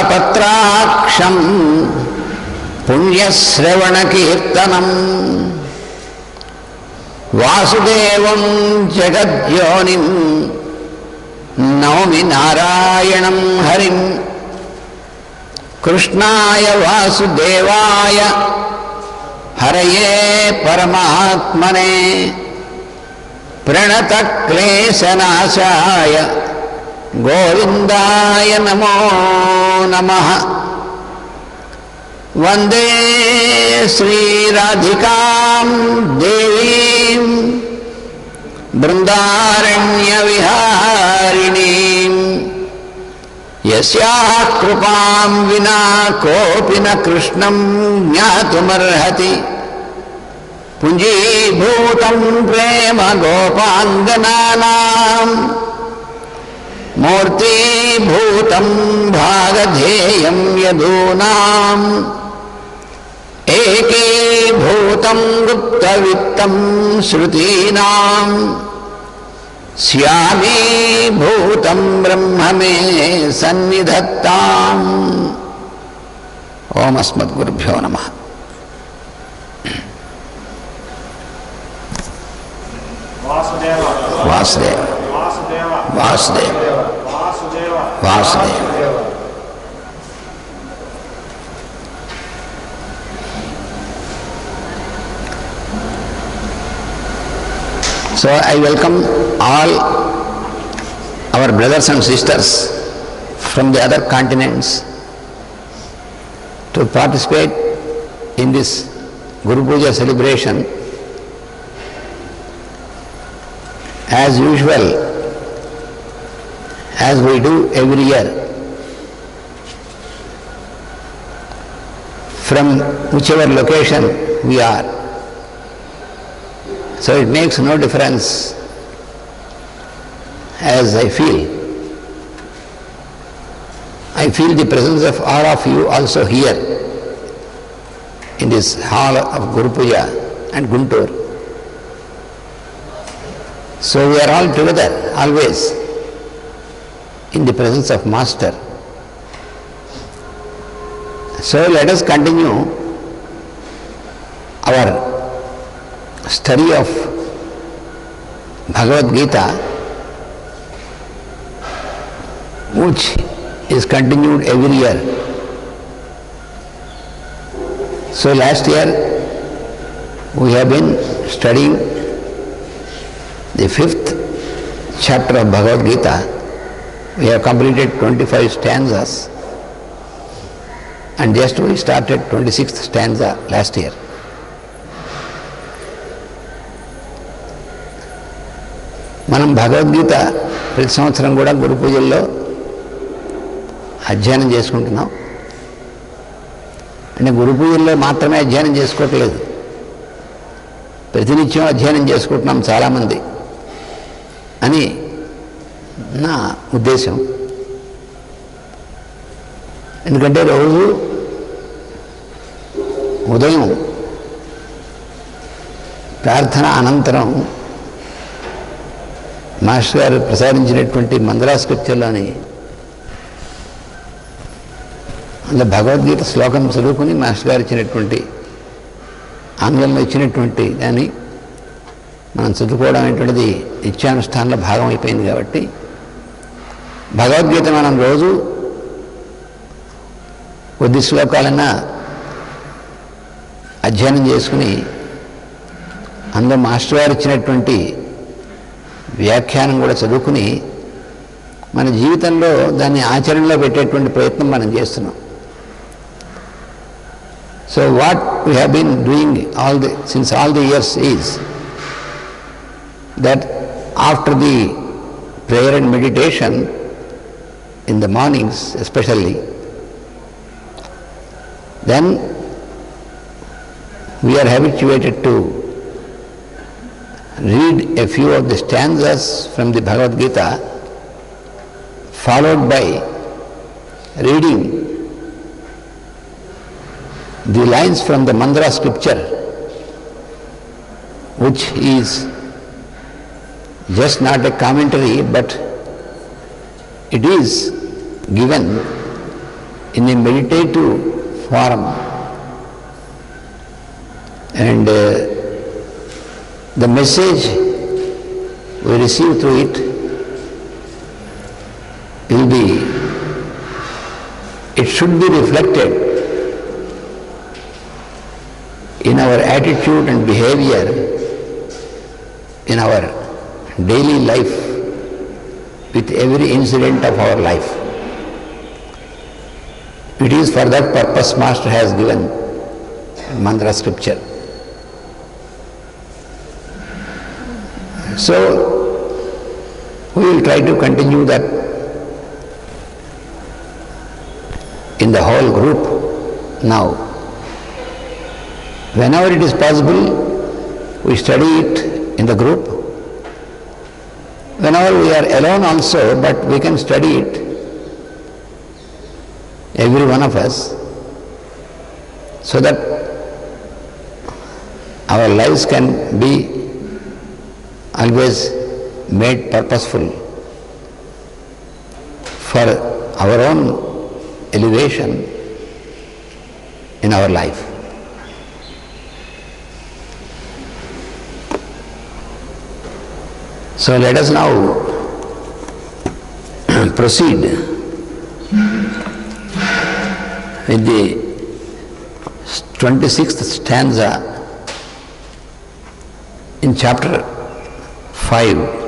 तालपत्राक्षं पुण्यश्रवणकीर्तनं वासुदेवं जगद्योनिं नौमि नारायणं हरिं। कृष्णाय वासुदेवाय हरये परमात्मने प्रणतक्लेशनाशाय गोविन्दाय नमो नमः। वन्दे श्रीराधिकां देवीं बृन्दारण्यविहारिणीं यस्याः कृपां विना कोऽपि न कृष्णं ज्ञातुमर्हति। पुञ्जीभूतं प्रेम गोपाङ्गनानां मूर्तिभूतं भागधेयं यदूनाम् एकीभूतं गुप्तवित्तं श्रुतीनाम् स्यामीभूतं ब्रह्म मे सन्निधत्ताम्। ओम अस्मद्गुरुभ्यो नमः। Vasudev Vasudev Vasudev Vasudev Vasudev Vasudev. So I welcome all our brothers and sisters from the other continents to participate in this Guru Puja celebration. As usual, as we do every year, from whichever location we are. So it makes no difference, as I feel the presence of all of you also here in this hall of Guru Puja and Guntur. So we are all together, always, in the presence of Master. So let us continue our study of Bhagavad Gita, which is continued every year. So last year we have been studying the 5th chapter of Bhagavad Gita. We have completed 25 stanzas and just we started 26th stanza last year. మనం భగవద్గీత ప్రతి సంవత్సరం కూడా గురు పూజల్లో అధ్యయనం చేసుకుంటున్నాం. అంటే గురు పూజల్లో మాత్రమే అధ్యయనం చేసుకోవట్లేదు, ప్రతినిత్యం అధ్యయనం చేసుకుంటున్నాం చాలామంది అని నా ఉద్దేశం. ఎందుకంటే రోజు ఉదయం ప్రార్థన అనంతరం మాస్టర్ గారు ప్రసారించినటువంటి మందరా స్క్రిప్చర్లోని అందులో భగవద్గీత శ్లోకం చదువుకుని మాస్టర్ గారు ఇచ్చినటువంటి ఆంగ్లంలో ఇచ్చినటువంటి దాన్ని మనం చదువుకోవడం అనేటువంటిది నిత్యానుష్ఠానంలో భాగం అయిపోయింది. కాబట్టి భగవద్గీత మనం రోజు కొద్ది శ్లోకాలన్నా అధ్యయనం చేసుకుని అందులో మాస్టర్ గారు ఇచ్చినటువంటి వ్యాఖ్యానం కూడా చదువుకుని మన జీవితంలో దాన్ని ఆచరణలో పెట్టేటువంటి ప్రయత్నం మనం చేస్తున్నాం. So what we have been doing since all the years is that after the prayer and meditation in the mornings especially, then we are habituated to read a few of the stanzas from the Bhagavad Gita, followed by reading the lines from the Mandara scripture, which is just not a commentary, but it is given in a meditative form, and the message we receive through it will be, it should be reflected in our attitude and behavior, in our daily life, with every incident of our life. It is for that purpose Master has given mantra scripture. So, we will try to continue that in the whole group now. Whenever it is possible, we study it in the group. Whenever we are alone also, but we can study it, every one of us, so that our lives can be always made purposeful for our own elevation in our life. So let us now proceed with the 26th stanza in chapter 5.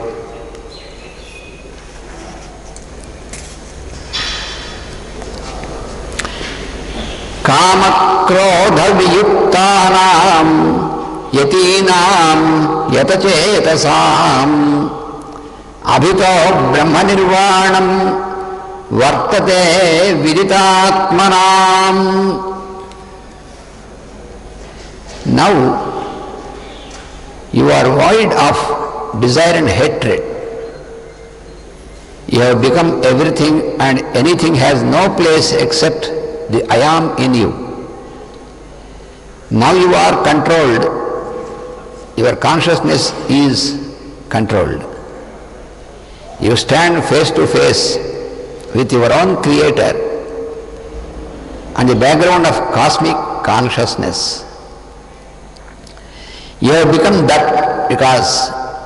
कामक्रोधवियुक्तानां यतीनां यतचेतसाम् अभितो ब्रह्मनिर्वाणं वर्तते विदितात्मनाम्. Now you are void of desire and hatred. You have become everything and anything has no place except the I am in you. Now you are controlled. Your consciousness is controlled. You stand face to face with your own Creator on the background of cosmic consciousness. You have become that because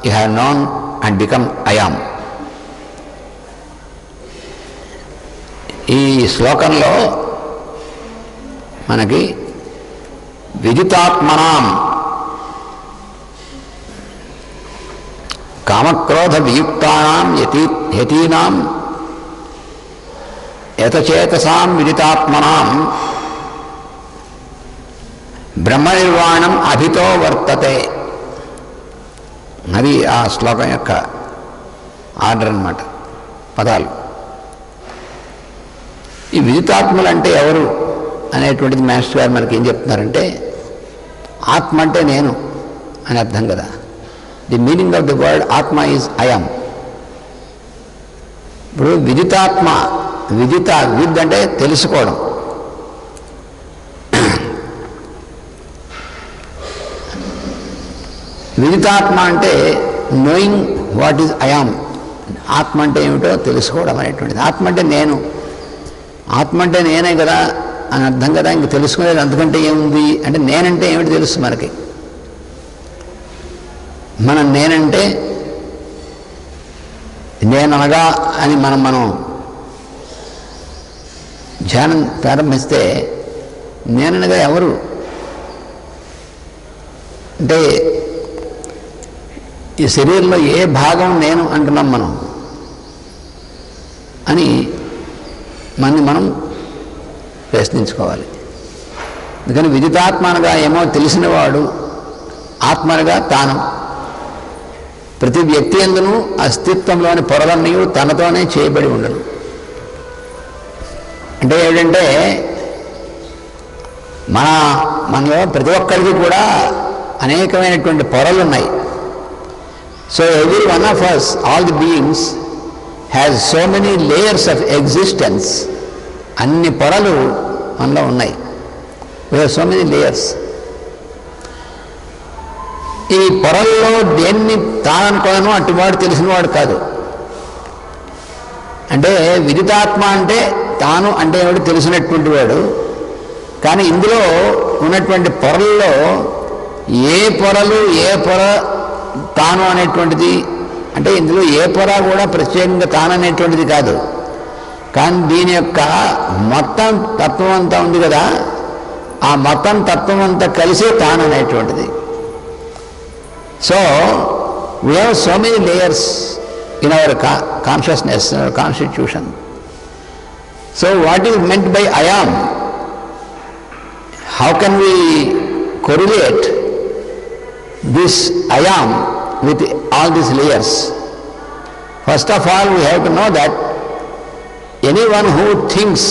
you have known and become I am. ఈ శ్లోకంలో మనకి విదితాత్మనాం కామక్రోధ వియుక్తానాం యతీనాం యతచేతసాం విదితాత్మనాం బ్రహ్మనిర్వాణం అభితో వర్తతే. అది ఆ శ్లోకం యొక్క order అన్నమాట, పదాలు. ఈ విదితాత్మలు అంటే ఎవరు అనేటువంటిది మాస్టర్ గారు మనకి ఏం చెప్తున్నారంటే, ఆత్మ అంటే నేను అని అర్థం కదా. The meaning of the word ఆత్మ ఈజ్ ఐఎమ్. ఇప్పుడు విదితాత్మ, విద్ అంటే తెలుసుకోవడం. విదితాత్మ అంటే నోయింగ్ వాట్ ఈజ్ ఐఎమ్. ఆత్మ అంటే ఏమిటో తెలుసుకోవడం అనేటువంటిది. ఆత్మ అంటే నేను, ఆత్మ అంటే నేనే కదా అని అర్థం కదా. ఇంక తెలుసుకునేది అంతకంటే ఏముంది అంటే, నేనంటే ఏమిటి తెలుసు మనకి. మనం నేనంటే నేననగా అని మనం ధ్యానం ప్రారంభిస్తే, నేననగా ఎవరు అంటే ఈ శరీరంలో ఏ భాగం నేను అంటున్నాం మనం అని మనం ప్రశ్నించుకోవాలి. అందుకని విదితాత్మనగా ఏమో తెలిసినవాడు, ఆత్మనగా తాను. ప్రతి వ్యక్తి యందును అస్తిత్వంలోని పొరలన్నీ తనతోనే చేయబడి ఉండడు. అంటే ఏంటంటే, మనలో ప్రతి ఒక్కరికి కూడా అనేకమైనటువంటి పొరలు ఉన్నాయి. So every one of us, all the beings has so many layers of existence. అన్ని పొరలు మనలో ఉన్నాయి. We have so many layers. ఈ పొరల్లో దేన్ని తాననుకోను అటువాడు తెలిసినవాడు కాదు. అంటే విదితాత్మ అంటే తాను అంటే ఏమిటి తెలిసినటువంటి వాడు. కానీ ఇందులో ఉన్నటువంటి పొరల్లో ఏ పొర తాను అనేటువంటిది అంటే ఇందులో ఏ పొర కూడా ప్రత్యేకంగా తాను అనేటువంటిది కాదు. కానీ దీని యొక్క మొత్తం తత్వం అంతా ఉంది కదా, ఆ మొత్తం తత్వం అంతా కలిసే తాను అనేటువంటిది. So we have so many layers in our consciousness, in our constitution. So what is meant by I am? How can we correlate this I am with all these layers? First of all, we have to know that anyone who thinks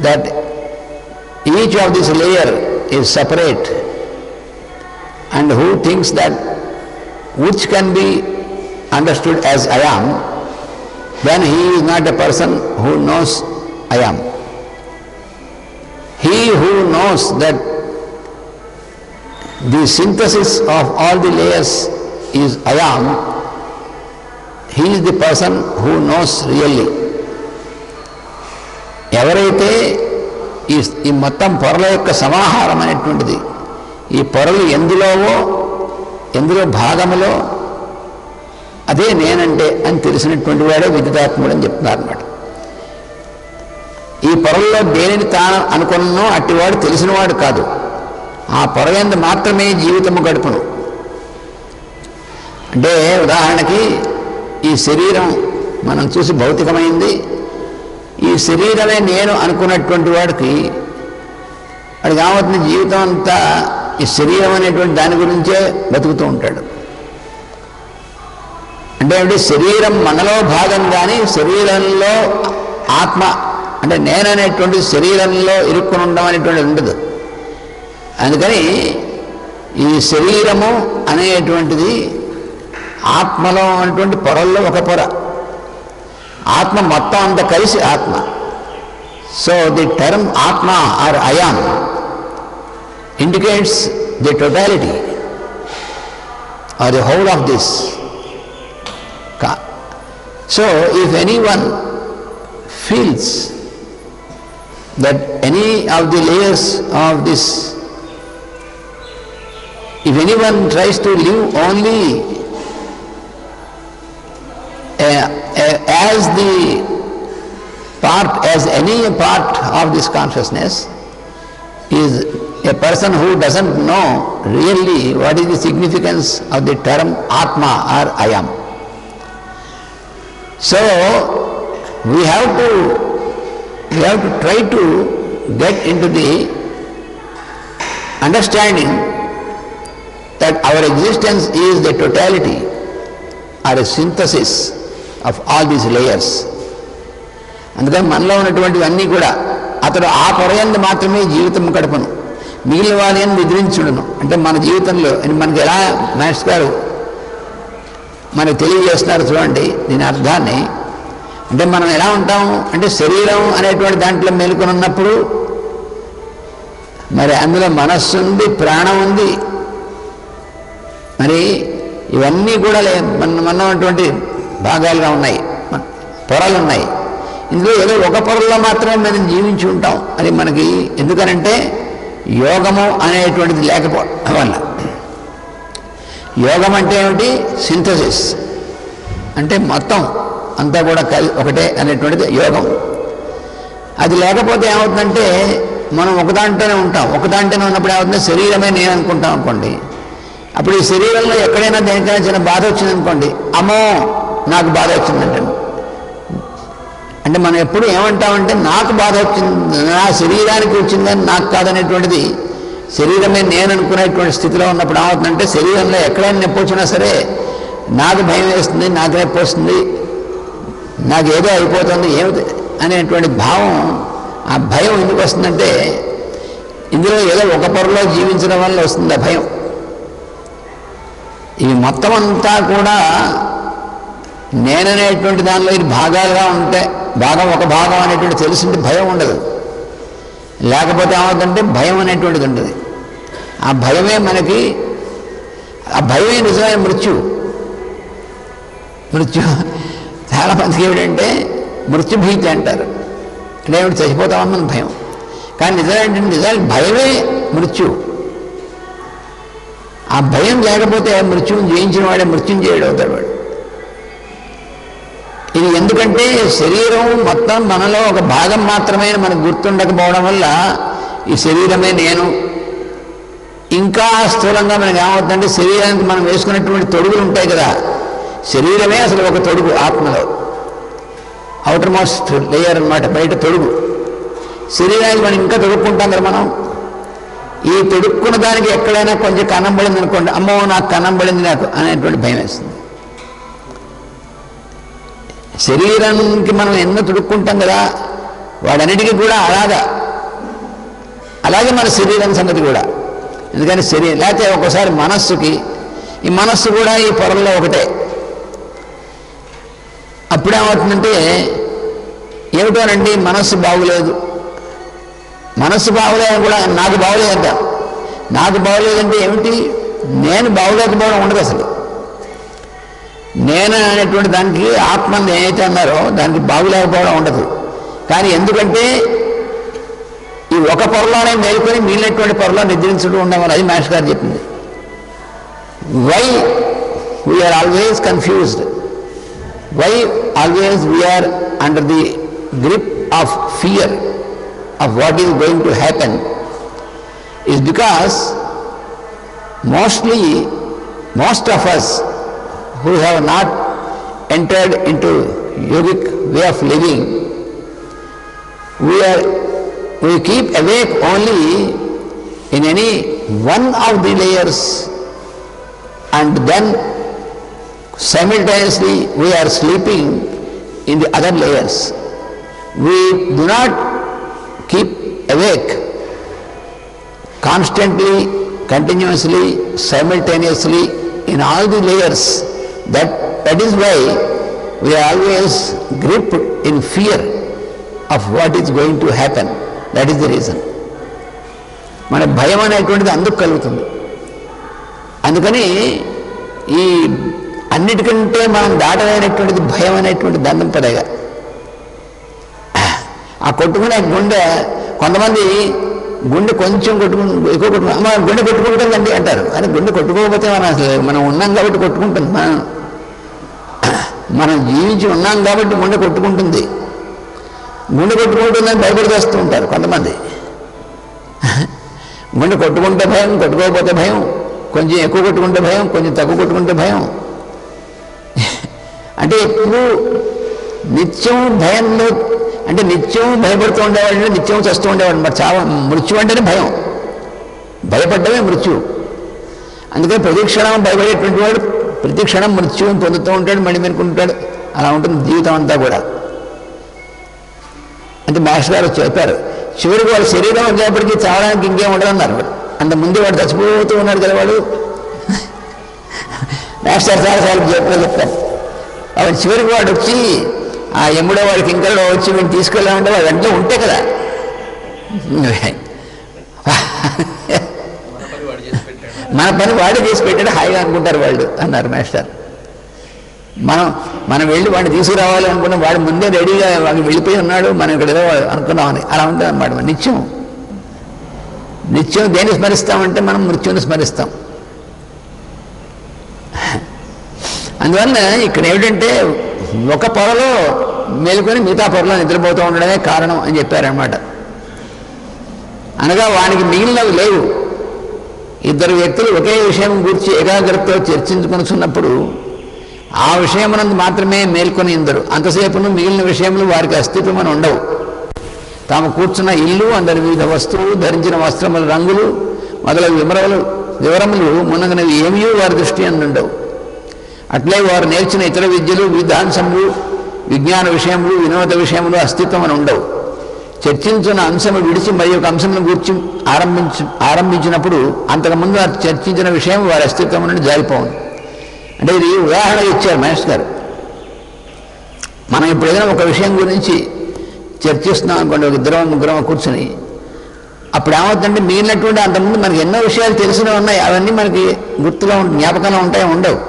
that each of this layer is separate and who thinks that which can be understood as I am, then he is not a person who knows I am. He who knows that the synthesis of all the layers is I am, he is the person who knows really. ఎవరైతే ఈ మొత్తం పొరల యొక్క సమాహారం అనేటువంటిది, ఈ పొరలు ఎందులో భాగములో అదే నేనంటే అని తెలిసినటువంటి వాడే విదితాత్ముడు అని చెప్తున్నారు అన్నమాట. ఈ పొరల్లో దేనిని తాను అనుకున్నో అట్టివాడు తెలిసినవాడు కాదు. ఆ పొరయందు మాత్రమే జీవితము గడుపును. అంటే ఉదాహరణకి ఈ శరీరం మనం చూసి భౌతికమైంది. ఈ శరీరమే నేను అనుకున్నటువంటి వాడికి కావలసిన జీవితం అంతా ఈ శరీరం అనేటువంటి దాని గురించే బతుకుతూ ఉంటాడు. అంటే శరీరం మనలో భాగం, కానీ శరీరంలో ఆత్మ అంటే నేననేటువంటి శరీరంలో ఇరుక్కుని ఉండడం అనేటువంటిది ఉండదు. అందుకని ఈ శరీరము అనేటువంటిది ఆత్మలో ఉన్నటువంటి పొరల్లో ఒక పొర. ఆత్మ మొత్తం అంతా కలిసి ఆత్మ. So the term Atma or I am indicates the totality or the whole of this. So if anyone feels that any of the layers of this, if anyone tries to live only as the part, as any part of this consciousness, is a person who doesn't know really what is the significance of the term Atma or I am. So we have to try to get into the understanding that our existence is the totality or a synthesis of all these layers. అందుకని మనలో ఉన్నటువంటివన్నీ కూడా అతడు ఆ పొరయందు మాత్రమే జీవితం గడపను, మిగిలిన వారిని నిద్రించుడును. అంటే మన జీవితంలో మనకి ఎలా మాస్టర్ గారు మనకు తెలియజేస్తున్నారు చూడండి దీని అర్థాన్ని. అంటే మనం ఎలా ఉంటాము అంటే శరీరం అనేటువంటి దాంట్లో మేలుకొని ఉన్నప్పుడు మరి అందులో మనస్సు ఉంది, ప్రాణం ఉంది, మరి ఇవన్నీ కూడా మన ఉన్నటువంటి భాగాలుగా ఉన్నాయి, పొరలు ఉన్నాయి. ఇందులో ఏదో ఒక పొరల్లో మాత్రమే మనం జీవించి ఉంటాం. అది మనకి ఎందుకనంటే యోగము అనేటువంటిది లేకపోవడం వల్ల. యోగం అంటే ఏమిటి? సింథసిస్ అంటే మొత్తం అంతా కూడా ఒకటే అనేటువంటిది యోగం. అది లేకపోతే ఏమవుతుందంటే మనం ఒకదాంట్లోనే ఉంటాం. ఒకదాంట్లోనే ఉన్నప్పుడు ఏమవుతుందో శరీరమే నేను అనుకుంటాం అనుకోండి. అప్పుడు ఈ శరీరంలో ఎక్కడైనా దేనికైనా చిన్న బాధ వచ్చిందనుకోండి, అమ్మో నాకు బాధ వచ్చిందంటే, అంటే మనం ఎప్పుడు ఏమంటామంటే నాకు బాధ వచ్చింది, నా శరీరానికి వచ్చిందని నాకు కాదనేటువంటిది శరీరమే నేను అనుకునేటువంటి స్థితిలో ఉన్నప్పుడు ఏమవుతుందంటే శరీరంలో ఎక్కడైనా నొప్పి వచ్చినా సరే నాకు భయం వేస్తుంది, నాకు నొప్పి వస్తుంది, నాకు ఏదో అయిపోతుంది ఏమిటి అనేటువంటి భావం. ఆ భయం ఎందుకు వస్తుందంటే ఇందులో ఏదో ఒక పొరలో జీవించడం వల్ల వస్తుంది ఆ భయం. ఇవి మొత్తం అంతా కూడా నేననేటువంటి దానిలో ఇది భాగాలుగా ఉంటే ఒక భాగం అనేటువంటి తెలిసింటే భయం ఉండదు. లేకపోతే ఏమవుతుందంటే భయం అనేటువంటిది ఉంటుంది. ఆ భయమే మనకి, ఆ భయమే నిజమైన మృత్యు. చాలామందికి ఏమిటంటే మృత్యుభీతి అంటారు. అంటే ఏమిటి, చచ్చిపోతామని భయం. కానీ నిజానికి భయమే మృత్యు. ఆ భయం లేకపోతే మృత్యువుని జయించిన వాడే మృత్యుంజయుడు అవుతాడు వాడు. ఇది ఎందుకంటే శరీరం మొత్తం మనలో ఒక భాగం మాత్రమే మనకు గుర్తుండకపోవడం వల్ల ఈ శరీరమే నేను. ఇంకా స్థూలంగా మనకి ఏమవుతుందంటే శరీరానికి మనం వేసుకున్నటువంటి తొడుగులు ఉంటాయి కదా, శరీరమే అసలు ఒక తొడుగు ఆత్మలో, అవుటర్ మోస్ట్ లేయర్ అన్నమాట, బయట తొడుగు. శరీరానికి మనం ఇంకా తొడుక్కుంటాం కదా మనం. ఈ తొడుక్కున్న దానికి ఎక్కడైనా కొంచెం కన్నం పడింది అనుకోండి, అమ్మో నాకు కన్నం పడింది నాకు అనేటువంటి భయం వేస్తుంది. శరీరానికి మనం ఎన్నో తొడుక్కుంటాం కదా, వాడన్నిటికీ కూడా అలాగే మన శరీరం సంగతి కూడా. ఎందుకని లేకపోతే ఒక్కోసారి మనస్సుకి, ఈ మనస్సు కూడా ఈ పొరల్లో ఒకటే. అప్పుడేమవుతుందంటే ఏమిటోనండి మనస్సు బాగులేదు, మనస్సు బాగులేదని కూడా నాకు బాగులేదంట. నాకు బాగులేదంటే ఏమిటి, నేను బాగులేకపోవడం ఉండదు అసలు. నేను అనేటువంటి దానికి ఆత్మని ఏదైతే అన్నారో దానికి బాగులేకపోవడం ఉండదు. కానీ ఎందుకంటే ఈ ఒక పొరలోనే మేలుకొని మిగిలినటువంటి పొరలో నిద్రించడం ఉండమని అది మాస్టర్ గారు చెప్పింది. Why we are always confused, why always we are under the grip of fear of what is going to happen is because most of us who have not entered into yogic way of living, we keep awake only in any one of the layers, and then simultaneously we are sleeping in the other layers. We do not keep awake constantly, continuously, simultaneously in all the layers. That is why we are always gripped in fear of what is going to happen. That is the reason. మన భయం అనేటువంటిది అందుకు కలుగుతుంది. అందుకని ఈ అన్నిటికంటే మనం దాటలేనటువంటిది భయం అనేటువంటి దండం పడగా. ఆ కొట్టుకునే గుండె, కొంతమంది గుండె కొంచెం ఎక్కువ అమ్మ గుండె కొట్టుకుంటుందండి అంటారు. కానీ గుండె కొట్టుకోకపోతే మనం ఉన్నాం కాబట్టి కొట్టుకుంటుంది. మనం జీవించి ఉన్నాం కాబట్టి గుండె కొట్టుకుంటుంది. గుండె కొట్టుకుంటుందని భయపడిస్తూ ఉంటారు కొంతమంది. గుండె కొట్టుకుంటే భయం, కొట్టుకోకపోతే భయం, కొంచెం ఎక్కువ కొట్టుకుంటే భయం, కొంచెం తక్కువ కొట్టుకుంటే భయం. అంటే ఎప్పుడు నిత్యం భయంలో, అంటే నిత్యం భయపడుతూ ఉండేవాళ్ళు నిత్యం చస్తూ ఉండేవాడు. మరి మృత్యు అంటేనే భయం, భయపడ్డమే మృత్యు. అందుకని ప్రతిక్షణం భయపడేటువంటి వాడు ప్రతిక్షణం మృత్యువుని పొందుతూ ఉంటాడు, మళ్ళీ మెనుకుంటాడు. అలా ఉంటుంది జీవితం అంతా కూడా. అంటే మాస్టర్ గారు చెప్పారు, చివరికి వాడు శరీరం వచ్చేప్పటికీ చావడానికి ఇంకేం ఉండదు అన్నారు. అంత ముందు వాడు చచ్చిపోతూ ఉన్నాడు కదా వాడు. మాస్టర్ చాలాసార్లు చెప్పారు. వాడు చివరికి వాడు వచ్చి ఆ ఎమ్ముడో వాడికి ఇంకా వచ్చి మేము తీసుకెళ్ళామంటే వాడు వెంటనే ఉంటే కదా. మన పని వాడే చేసి పెట్టాడు, హాయిగా అనుకుంటారు వాళ్ళు అన్నారు మాస్టర్. మనం వెళ్ళి వాడిని తీసుకురావాలి అనుకున్నాం, వాడు ముందే రెడీగా వాడికి వెళ్ళిపోయి ఉన్నాడు, మనం ఇక్కడ ఏదో అనుకున్నామని. అలా ఉంటుంది అన్నమాట. నిత్యం దేన్ని స్మరిస్తామంటే మనం మృత్యుని స్మరిస్తాం. అందువల్ల ఇక్కడ ఏమిటంటే ఒక పొరలో మేలుకొని మిగతా పొరలో నిద్రపోతూ ఉండడమే కారణం అని చెప్పారనమాట. అనగా వానికి మిగిలినవి లేవు. ఇద్దరు వ్యక్తులు ఒకే విషయం గురించి ఏకాగ్రతతో చర్చించుకొనుచున్నప్పుడు ఆ విషయమునందు మాత్రమే మేల్కొని ఇందరు. అంతసేపును మిగిలిన విషయములు వారికి అస్తిత్వం అని ఉండవు. తాము కూర్చున్న ఇల్లు, అందరి వివిధ వస్తువులు, ధరించిన వస్త్రముల రంగులు మొదలగు వివరములు మునగనవి ఏమీ వారి దృష్టి అందుండవు. అట్లే వారు నేర్చిన ఇతర విద్యలు, విధాంశములు, విజ్ఞాన విషయములు, వినోద విషయములు అస్తిత్వం అని ఉండవు. చర్చించిన అంశము విడిచి మరి ఒక అంశమును గూర్చి ఆరంభించినప్పుడు అంతకుముందు చర్చించిన విషయం వారి అస్తిత్వం నుండి జారిపోవును. అంటే ఇది ఉదాహరణ ఇచ్చారు మాస్టర్ గారు. మనం ఇప్పుడు ఏదైనా ఒక విషయం గురించి చర్చిస్తున్నాం అనుకోండి, ఒక ఇద్దరం ముగ్గురం కూర్చొని, అప్పుడు ఏమవుతుందంటే మిగిలినటువంటి అంతకుముందు మనకి ఎన్నో విషయాలు తెలిసినవి ఉన్నాయి, అవన్నీ మనకి గుర్తులో జ్ఞాపకంలో ఉంటాయి ఉండవు.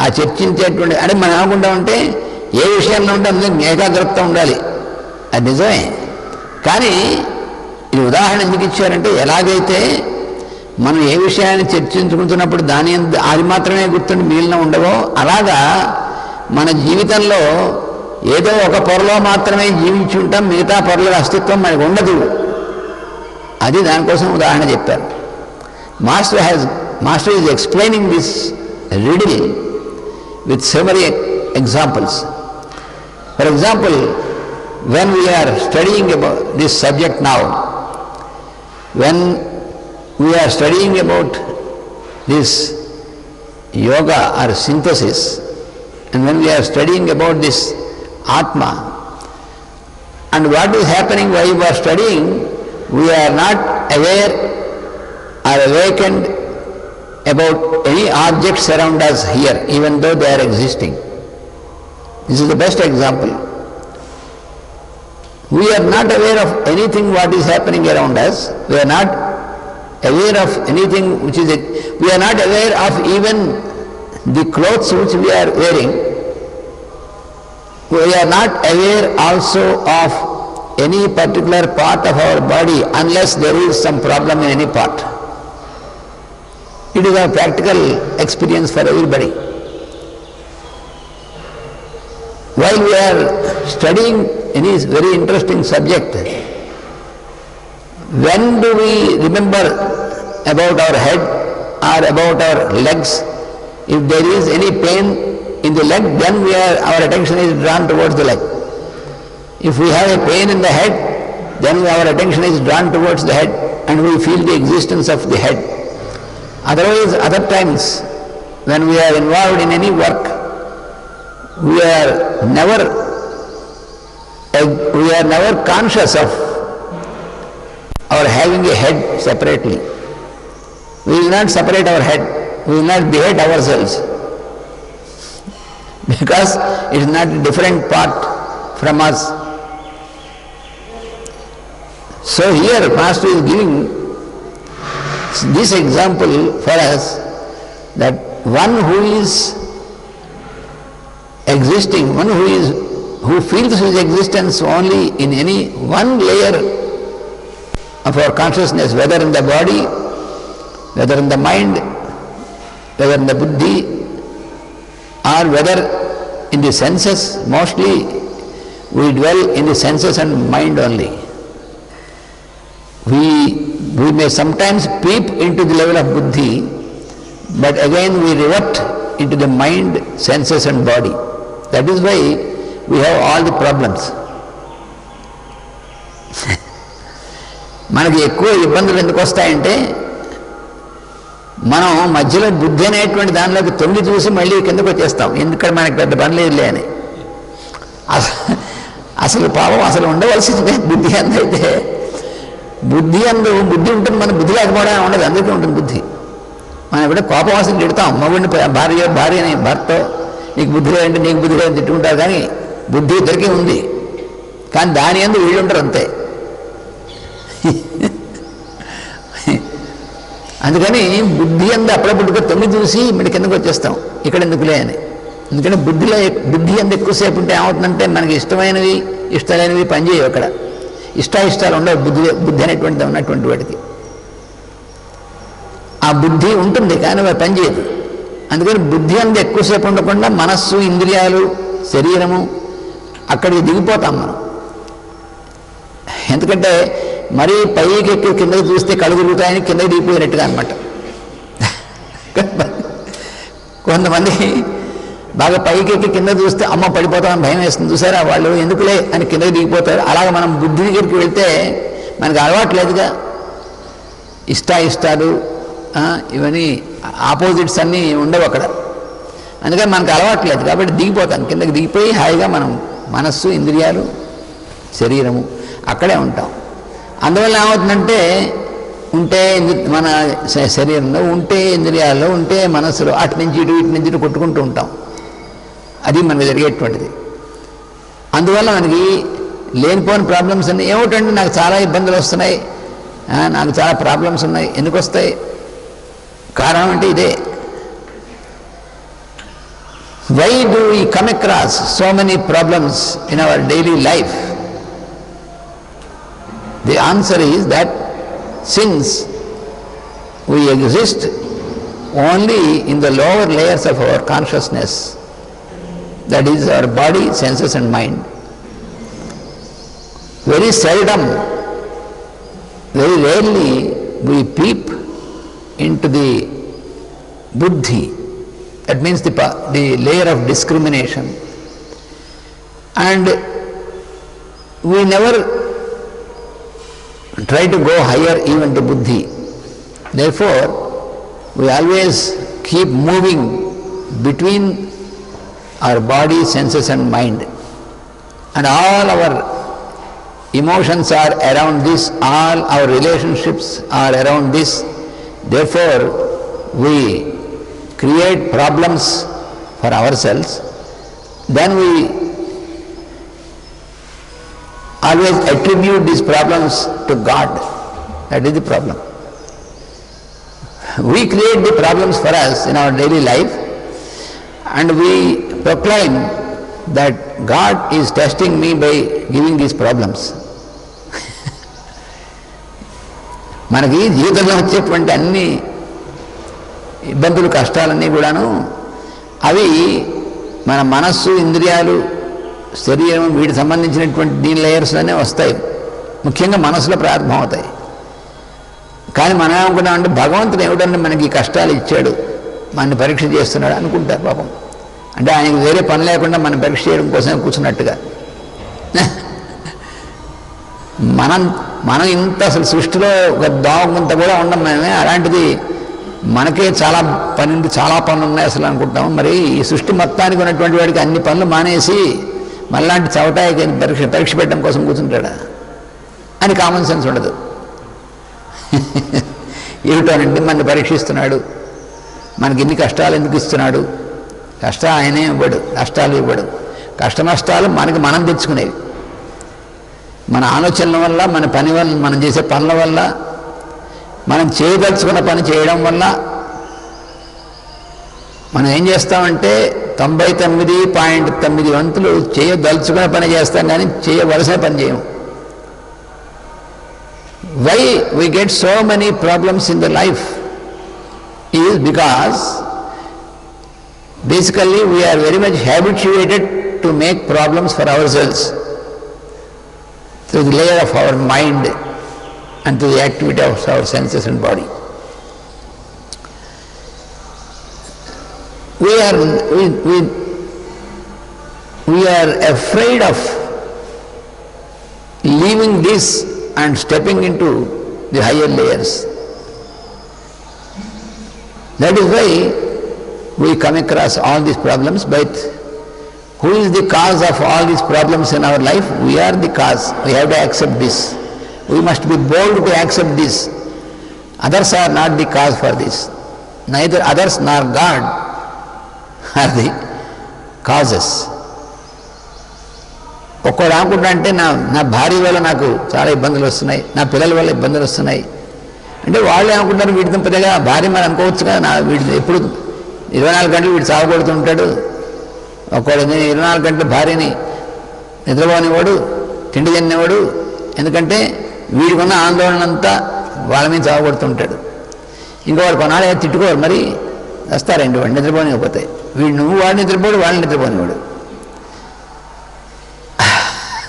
ఆ చర్చించేటువంటి అంటే మనం ఏమనుకుంటామంటే ఏ విషయంలో ఉంటే అందులో ఏకాగ్రత ఉండాలి. అది నిజమే. కానీ ఇది ఉదాహరణ ఎందుకు ఇచ్చారంటే, ఎలాగైతే మనం ఏ విషయాన్ని చర్చించుకుంటున్నప్పుడు అది మాత్రమే గుర్తుండి మిగిలిన ఉండవో, అలాగా మన జీవితంలో ఏదో ఒక పొరలో మాత్రమే జీవించి ఉంటాం, మిగతా పొరల అస్తిత్వం మనకు ఉండదు. అది దానికోసం ఉదాహరణ చెప్పారు. Master is explaining this riddle with several examples. For example, when we are studying about this subject now, when we are studying about this yoga or synthesis, and when we are studying about this Atma, and what is happening while we are studying, we are not aware or awakened about any objects around us here, even though they are existing. This is the best example. We are not aware of anything what is happening around us. We are not aware of anything which is, we are not aware of even the clothes which we are wearing. We are not aware also of any particular part of our body unless there is some problem in any part. It is a practical experience for everybody. While we are studying any very interesting subject, when do we remember about our head or about our legs? If there is any pain in the leg, then our attention is drawn towards the leg. If we have a pain in the head, then our attention is drawn towards the head and we feel the existence of the head. Otherwise, other times, when we are involved in any work, we are never conscious of our having a head separately. We will not separate our head. We will not behead ourselves because it is not a different part from us. So here, Master is giving this example for us, that one who is existing, one who feels his existence only in any one layer of our consciousness, whether in the body, whether in the mind, whether in the buddhi, or whether in the senses. Mostly we dwell in the senses and mind only. We may sometimes peep into the level of buddhi, but again we revert into the mind, senses and body. That is why we have all the problems. మనకి ఎక్కువ ఇబ్బందులు ఎందుకు వస్తాయంటే, మనం మధ్యలో బుద్ధి అనేటువంటి దానిలోకి తొంగి చూసి మళ్ళీ కిందకు వచ్చేస్తాం. ఎందుకంటే మనకి పెద్ద పని లేదులే అని. అసలు పాపం అసలు ఉండవలసిందే బుద్ధి అందైతే. బుద్ధి ఉంటుంది, మన బుద్ధి లేకపోవడం ఉండదు, అందరికీ ఉంటుంది బుద్ధి. మనం ఎప్పుడో కోపం అసలు తిడతాం, మగుడిని భార్యని భర్త నీకు బుద్ధి లేదంటే నీకు బుద్ధి లేదని తిట్టుకుంటారు. కానీ బుద్ధి ఇద్దరికీ ఉంది, కానీ దాని యందు వీళ్ళు ఉంటారు అంతే. అందుకని బుద్ధి అందు అప్పుడప్పుడు తొంగి చూసి మీరు కిందకు వచ్చేస్తాం, ఇక్కడ ఎందుకులే అని. ఎందుకంటే బుద్ధి అందు ఎక్కువసేపు ఉంటే ఏమవుతుందంటే మనకి ఇష్టమైనవి ఇష్టమైనవి పనిచేయవు. అక్కడ ఇష్టాలు ఉండవు బుద్ధి అనేటువంటి ఉన్నటువంటి వాటికి. ఆ బుద్ధి ఉంటుంది కానీ అది పనిచేయదు. అందుకని బుద్ధి అందు ఎక్కువసేపు ఉండకుండా మనస్సు, ఇంద్రియాలు, శరీరము అక్కడికి దిగిపోతాం మనం. ఎందుకంటే మరీ పైకి ఎక్కి కిందకి చూస్తే కళ్ళు తిరుగుతాయని కిందకి దిగిపోయినట్టుగా అనమాట. కొంతమంది బాగా పైకి ఎక్కి కింద చూస్తే అమ్మ పడిపోతామని భయం వేస్తుంది, చూసారా వాళ్ళు ఎందుకులే అని కిందకి దిగిపోతారు. అలాగే మనం బుద్ధి దగ్గరికి వెళ్తే మనకు అలవాట్లేదుగా, ఇష్టాలు ఇవన్నీ ఆపోజిట్స్ అన్నీ ఉండవు అక్కడ. అందుకని మనకు అలవాట్లేదు కాబట్టి దిగిపోతాం, కిందకి దిగిపోయి హాయిగా మనం మనస్సు, ఇంద్రియాలు, శరీరము అక్కడే ఉంటాం. అందువల్ల ఏమవుతుందంటే ఉంటే మన శరీరంలో, ఉంటే ఇంద్రియాల్లో, ఉంటే మనస్సులో అటు నుంచి ఇటు కొట్టుకుంటూ ఉంటాం. అది మనకు జరిగేటువంటిది. అందువల్ల మనకి లేనిపోని ప్రాబ్లమ్స్ అన్నీ ఏమిటంటే నాకు చాలా ఇబ్బందులు వస్తున్నాయి, నాకు చాలా ప్రాబ్లమ్స్ ఉన్నాయి. ఎందుకు వస్తాయి? కారణం అంటే ఇదే. Why do we come across so many problems in our daily life? The answer is that since we exist only in the lower layers of our consciousness, that is our body, senses and mind, very seldom, very rarely we peep into the buddhi, that means the layer of discrimination, and we never try to go higher even to buddhi. Therefore, we always keep moving between our body, senses and mind, and all our emotions are around this, all our relationships are around this. Therefore, we create problems for ourselves, then we always attribute these problems to God. That is the problem. We create the problems for us in our daily life, and we proclaim that God is testing me by giving these problems. మనకి జీవితంలో వచ్చేటువంటి అన్ని ఇబ్బందులు, కష్టాలన్నీ కూడాను అవి మన మనస్సు, ఇంద్రియాలు, శరీరం వీటికి సంబంధించినటువంటి దీని లేయర్స్లోనే వస్తాయి. ముఖ్యంగా మనసులో ప్రారంభమవుతాయి. కానీ మనం ఏమనుకున్నామంటే భగవంతుడు ఏమిటంటే మనకి ఈ కష్టాలు ఇచ్చాడు, మనని పరీక్ష చేస్తున్నాడు అనుకుంటారు పాపం. అంటే ఆయనకి వేరే పని లేకుండా మనం పరీక్ష చేయడం కోసం కూర్చున్నట్టుగా. మనం ఇంత అసలు సృష్టిలో ఒక దోమంత కూడా ఉండం మేమే. అలాంటిది మనకే చాలా పనులు ఉన్నాయి అసలు అనుకుంటాము. మరి ఈ సృష్టి మొత్తానికి ఉన్నటువంటి వాడికి అన్ని పనులు మానేసి మళ్ళాంటి చవటాయి పరీక్ష పెట్టడం కోసం కూర్చుంటాడా అని కామన్ సెన్స్ ఉండదు. ఏమిటోనండి మనని పరీక్షిస్తున్నాడు, మనకి ఇన్ని కష్టాలు ఎందుకు ఇస్తున్నాడు? కష్టాలు ఆయనే ఇవ్వడు, కష్టాలు ఇవ్వడు. కష్ట నష్టాలు మనకి మనం తెచ్చుకునేవి. మన ఆలోచనల వల్ల, మన పని వల్ల, మనం చేసే పనుల వల్ల, మనం చేయదలుచుకున్న పని చేయడం వల్ల మనం ఏం చేస్తామంటే 99.9 వంతులు చేయదలుచుకున్న పని చేస్తాం, కానీ చేయవలసిన పని చేయము. Why we get so many problems in the life is because basically we are very much habituated to make problems for ourselves through the layer of our mind and through the activity of our senses and body. We are afraid of leaving this and stepping into the higher layers. That is why we come across all these problems. But who is the cause of all these problems in our life? We are the cause. We have to accept this. We must be bold to accept this. Others are not the cause for this. Neither others nor God are the causes. ఒక్కడు అనుకుంటా అంటే నా భార్య వల్ల నాకు చాలా ఇబ్బందులు వస్తున్నాయి, నా పిల్లల వల్ల ఇబ్బందులు వస్తున్నాయి అంటే వాళ్ళు ఏమనుకుంటారు, వీడి దంపతిగా భార్య మరి అనుకోవచ్చు కదా, వీడి ఎప్పుడు 24 గంటలు వీడు సాగుపడుతుంటాడు. ఒక్కడు 24 గంటలు భార్యని నిద్రపోనివాడు, తిండి తినేవాడు. ఎందుకంటే వీడికి ఉన్న ఆందోళన అంతా వాళ్ళ మీద సాగుపడుతుంటాడు. ఇంకోవాడు కొనాలి తిట్టుకోరు, మరి వస్తారండి వాడు నిద్రపోనివ్వకపోతే. వీడు నువ్వు వాడు నిద్రపోడు, వాళ్ళు నిద్రపోనివాడు.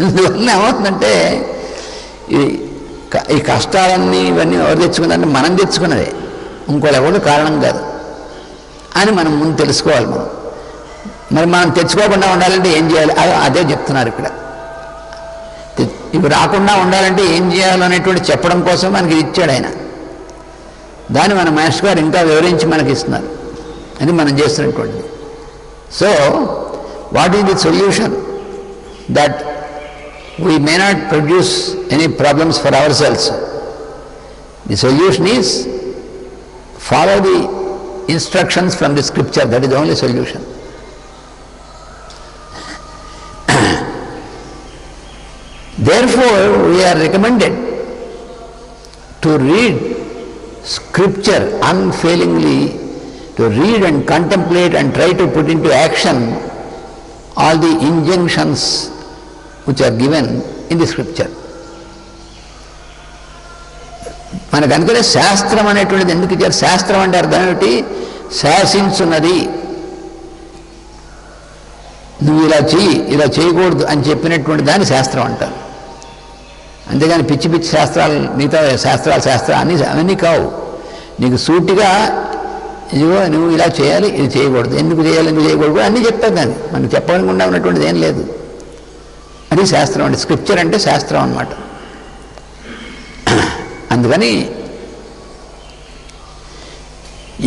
అందువల్ల ఏమవుతుందంటే ఈ కష్టాలన్నీ ఇవన్నీ ఎవరు తెచ్చుకున్నారంటే మనం తెచ్చుకున్నదే, ఇంకోళ్ళు ఎవరు కారణం కాదు అని మనం ముందు తెలుసుకోవాలి. మరి మనం తెచ్చుకోకుండా ఉండాలంటే ఏం చేయాలి అదే చెప్తున్నారు ఇక్కడ. ఇవి రాకుండా ఉండాలంటే ఏం చేయాలనేటువంటి చెప్పడం కోసం మనకి ఇచ్చాడు ఆయన. దాన్ని మన మాస్టర్ గారు ఇంకా వివరించి మనకి ఇస్తున్నారు. అది మనం చేస్తున్నటువంటిది. So what is the solution? That we may not produce any problems for ourselves. The solution is follow the instructions from the scripture. That is the only solution. Therefore, we are recommended to read scripture unfailingly, to read and contemplate and try to put into action all the injunctions which are given in the scripture. మనకు అనుకునే శాస్త్రం అనేటువంటిది ఎందుకు ఇచ్చారు? శాస్త్రం అంటే అర్థం ఏమిటి? శాసించున్నది. నువ్వు ఇలా చెయ్యి, ఇలా చేయకూడదు అని చెప్పినటువంటి దాన్ని శాస్త్రం అంటారు. అంతేగాని పిచ్చి పిచ్చి శాస్త్రాలు, మిగతా శాస్త్రాలు అవన్నీ కావు. నీకు సూటిగా ఇదిగో నువ్వు ఇలా చేయాలి, ఇది చేయకూడదు, ఎందుకు చేయాలి, ఎందుకు చేయకూడదు అన్నీ చెప్తారు. కానీ మనకు చెప్పకుండా ఉన్నటువంటిది ఏం లేదు. అది శాస్త్రం అంటే, స్క్రిప్చర్ అంటే శాస్త్రం అన్నమాట. అందుకని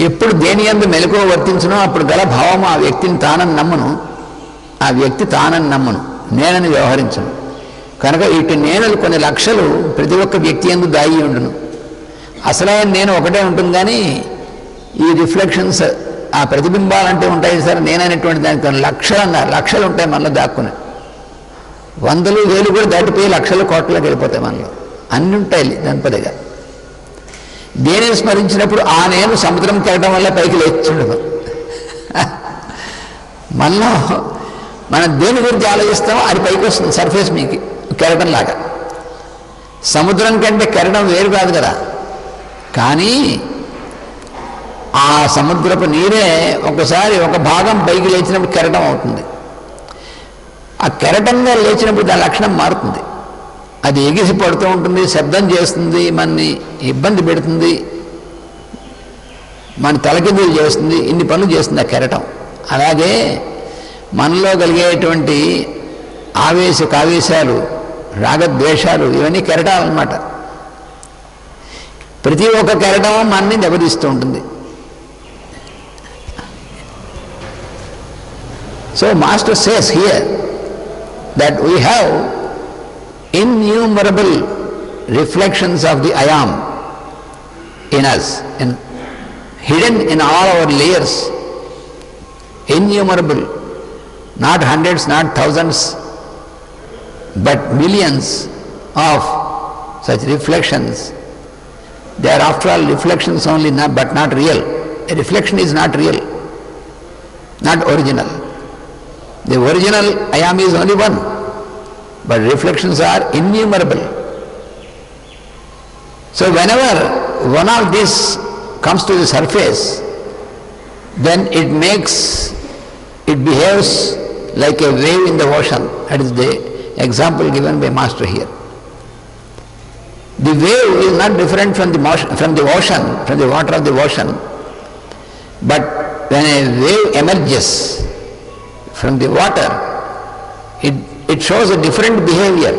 ఎప్పుడు దేని యందు మెలకువ వర్తించునో అప్పుడు గల భావము ఆ వ్యక్తిని తానని నమ్మను, ఆ వ్యక్తి తానని నమ్మను, నేనని వ్యవహరించను. కనుక ఇటు నేనులు కొన్ని లక్షలు ప్రతి ఒక్క వ్యక్తి యందు దాగి ఉండును. అసలైన నేను ఒకటే ఉంటుంది, కానీ ఈ రిఫ్లెక్షన్స్, ఆ ప్రతిబింబాలంటే ఉంటాయి సార్, నేననేటువంటి దానికి కొన్ని లక్షలు ఉంటాయి మనలో దాక్కుని. వందలు వేలు కూడా దాటిపోయి లక్షలు కోట్లకి వెళ్ళిపోతాయి మనలో. అన్నీ ఉంటాయి దంపతిగా. దేనిని స్మరించినప్పుడు ఆ నేను సముద్రం కెరటం వల్ల పైకి లేచుండదు. మనలో మనం దేని గురించి ఆలోచిస్తామో అది పైకి వస్తుంది, సర్ఫేస్ మీకు కెరటం లాగా. సముద్రం కంటే కెరటం వేరు కాదు కదా. కానీ ఆ సముద్రపు నీరే ఒకసారి ఒక భాగం పైకి లేచినప్పుడు కెరటం అవుతుంది. ఆ కెరటంగా లేచినప్పుడు దాని లక్షణం మారుతుంది. అది ఎగిసి పడుతూ ఉంటుంది, శబ్దం చేస్తుంది, మనని ఇబ్బంది పెడుతుంది, మన తలకిందులు చేస్తుంది, ఇన్ని పనులు చేస్తుంది ఆ కెరటం. అలాగే మనలో కలిగేటువంటి కావేశాలు, రాగద్వేషాలు ఇవన్నీ కెరటాలు అన్నమాట. ప్రతి ఒక్క కెరటం మనని దెబ్బతీస్తూ ఉంటుంది. So Master says here that we have innumerable reflections of the I am in us, and hidden in all our layers, innumerable, not hundreds, not thousands, but millions of such reflections. They are after all reflections only, but not real. A reflection is not real, not original. The original I am is only one, but reflections are innumerable. So whenever one of these comes to the surface, then it behaves like a wave in the ocean. That is the example given by Master here. The wave is not different from the ocean, from the water of the ocean, but when a wave emerges from the water, it shows a different behavior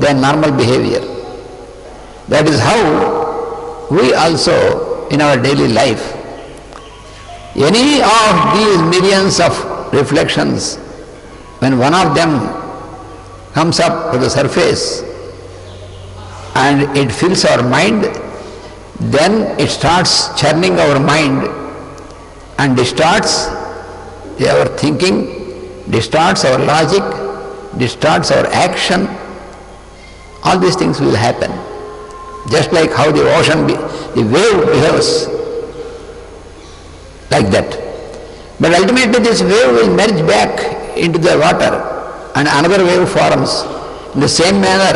than normal behavior. That is how we also in our daily life, any of these millions of reflections, when one of them comes up to the surface and it fills our mind, then it starts churning our mind and distorts our thinking, distorts our logic, distorts our action. All these things will happen. Just like how the wave behaves like that. But ultimately this wave will merge back into the water and another wave forms. In the same manner,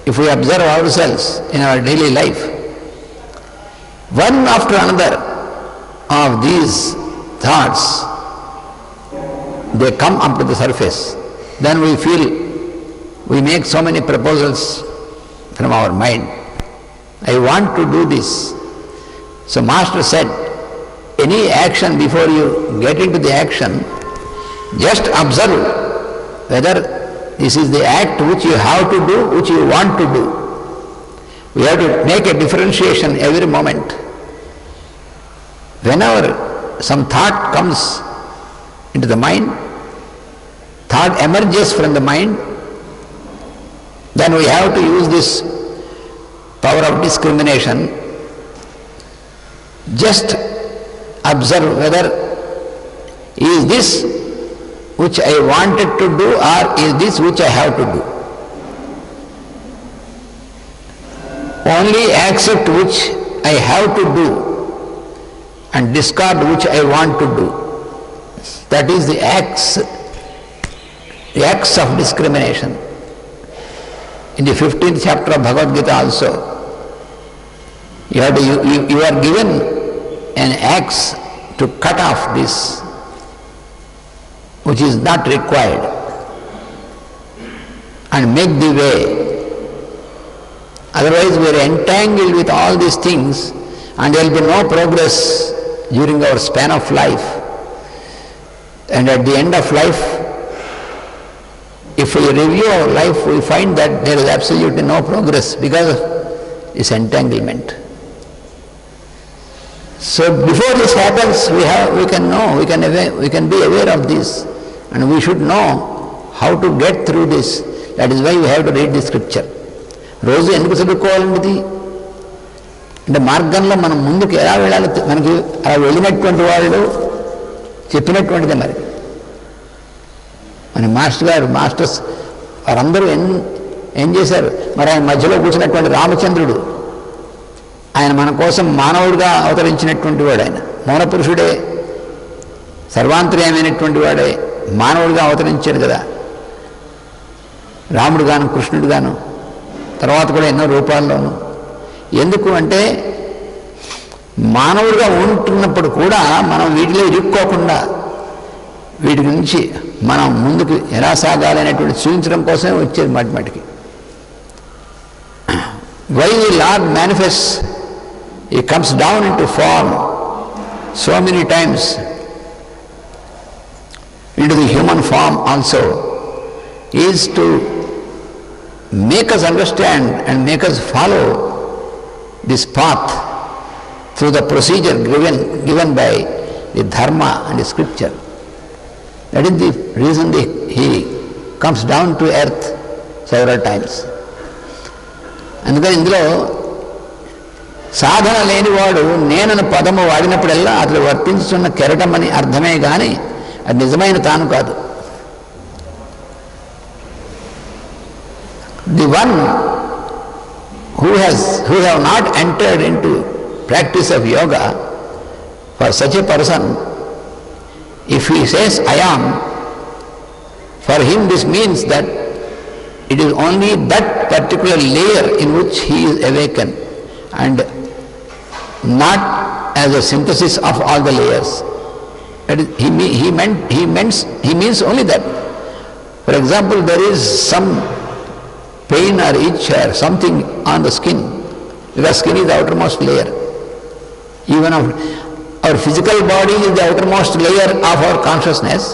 if we observe ourselves in our daily life, one after another of these thoughts, they come up to the surface. Then we feel, we make so many proposals from our mind. I want to do this. So Master said, any action, before you get into the action, just observe whether this is the act which you have to do, which you want to do. We have to make a differentiation every moment. Whenever some thought comes into the mind, thought emerges from the mind, then we have to use this power of discrimination. Just observe whether is this which I wanted to do or is this which I have to do. Only accept which I have to do and discard which I want to do. That is the acts of discrimination. In the 15th chapter of Bhagavad Gita also, You are given an axe to cut off this which is not required and make the way. Otherwise we are entangled with all these things and there will be no progress during our span of life. And at the end of life, if we review our life, we find that there is absolutely no progress because of this entanglement. So before this happens, we can be aware of this, and we should know how to get through this. That is why we have to read the scripture. రోజు ఎందుకు చదువుకోవాలండి? అంటే మార్గంలో మనం ముందుకు ఎలా వెళ్ళాలో మనకి అలా వెళ్ళినటువంటి వాళ్ళు చెప్పినటువంటిదే. మరి మన మాస్టర్స్ వారందరూ ఏం చేశారు? మరి ఆయన మధ్యలో కూర్చున్నటువంటి రామచంద్రుడు, ఆయన మన కోసం మానవుడిగా అవతరించినటువంటి వాడు. ఆయన మౌనపురుషుడే, సర్వాంతర్యమైనటువంటి వాడే మానవుడిగా అవతరించాడు కదా. రాముడు గాను, కృష్ణుడు గాను, తర్వాత కూడా ఎన్నో రూపాల్లోనూ. ఎందుకు అంటే మానవుడిగా ఉంటున్నప్పుడు కూడా మనం వీటిలో ఇరుక్కోకుండా వీటి నుంచి మనం ముందుకు ఎలా సాగాలనేటువంటి చూపించడం కోసమే వచ్చేది మాటికి. Why the lord manifest, he comes down into form so many times, into the human form also, is to make us understand and make us follow this path through the procedure given by the dharma and the scripture. That is the reason he comes down to earth several times. అందుకని ఇందులో సాధన లేనివాడు నేనని పదము వాడినప్పుడల్లా అతడు వర్తించుతున్న కెరటం అని అర్థమే కానీ అది నిజమైన తాను కాదు. The one who have not entered into practice of yoga, for such a person, if he says I am, for him this means that it is only that particular layer in which he is awakened and not as a synthesis of all the layers. That is, he means only that. For example, there is some pain or itch or something on the skin, because skin is the outermost layer. Even our physical body is the outermost layer of our consciousness,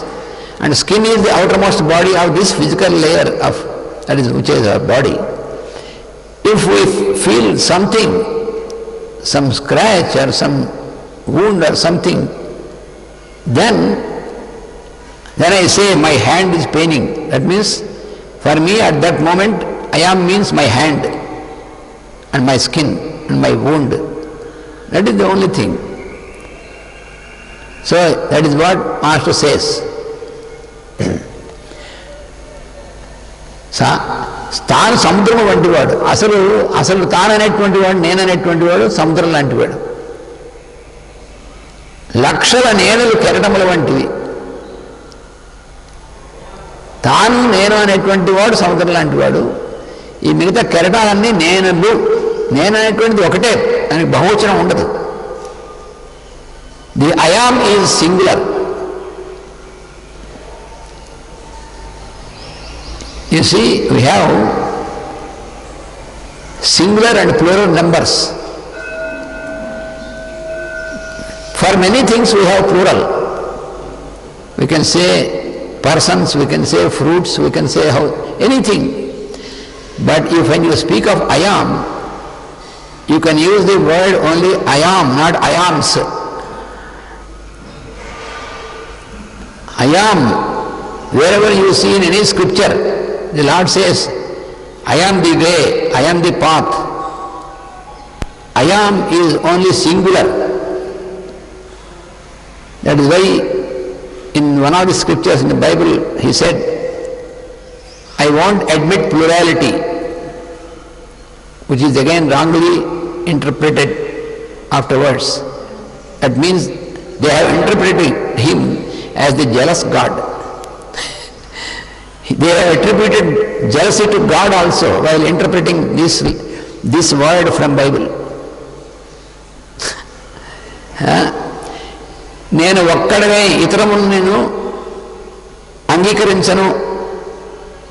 and skin is the outermost body of this physical layer of that is which is our body. If we feel something, some scratch or some wound or something, then I say my hand is paining. That means for me at that moment I am means my hand and my skin and my wound. That is the only thing. So that is what Master says. తాను సముద్రం వంటి వాడు. అసలు తాననేటువంటి వాడు, నేననేటువంటి వాడు సముద్రం లాంటి వాడు. లక్షల నేలలు కెరటముల వంటివి. తాను నేను అనేటువంటి వాడు సముద్రం లాంటి వాడు. ఈ మిగతా కెరటాలన్నీ నేననేటువంటిది ఒకటే, దానికి బహువచనం ఉండదు. The I am is singular. You see, we have singular and plural numbers. For many things we have plural. We can say persons, we can say fruits, we can say anything. But when you speak of I am, you can use the word only I am, not I ams. I am, wherever you see in any scripture, the Lord says, I am the way, I am the path. I am is only singular. That is why in one of the scriptures in the Bible he said, I won't admit plurality, which is again wrongly interpreted afterwards. That means they have interpreted him as the jealous God. They have attributed jealousy to God also while interpreting this word from Bible. ఒక్కడనే ఇతరమును నేను అంగీకరించను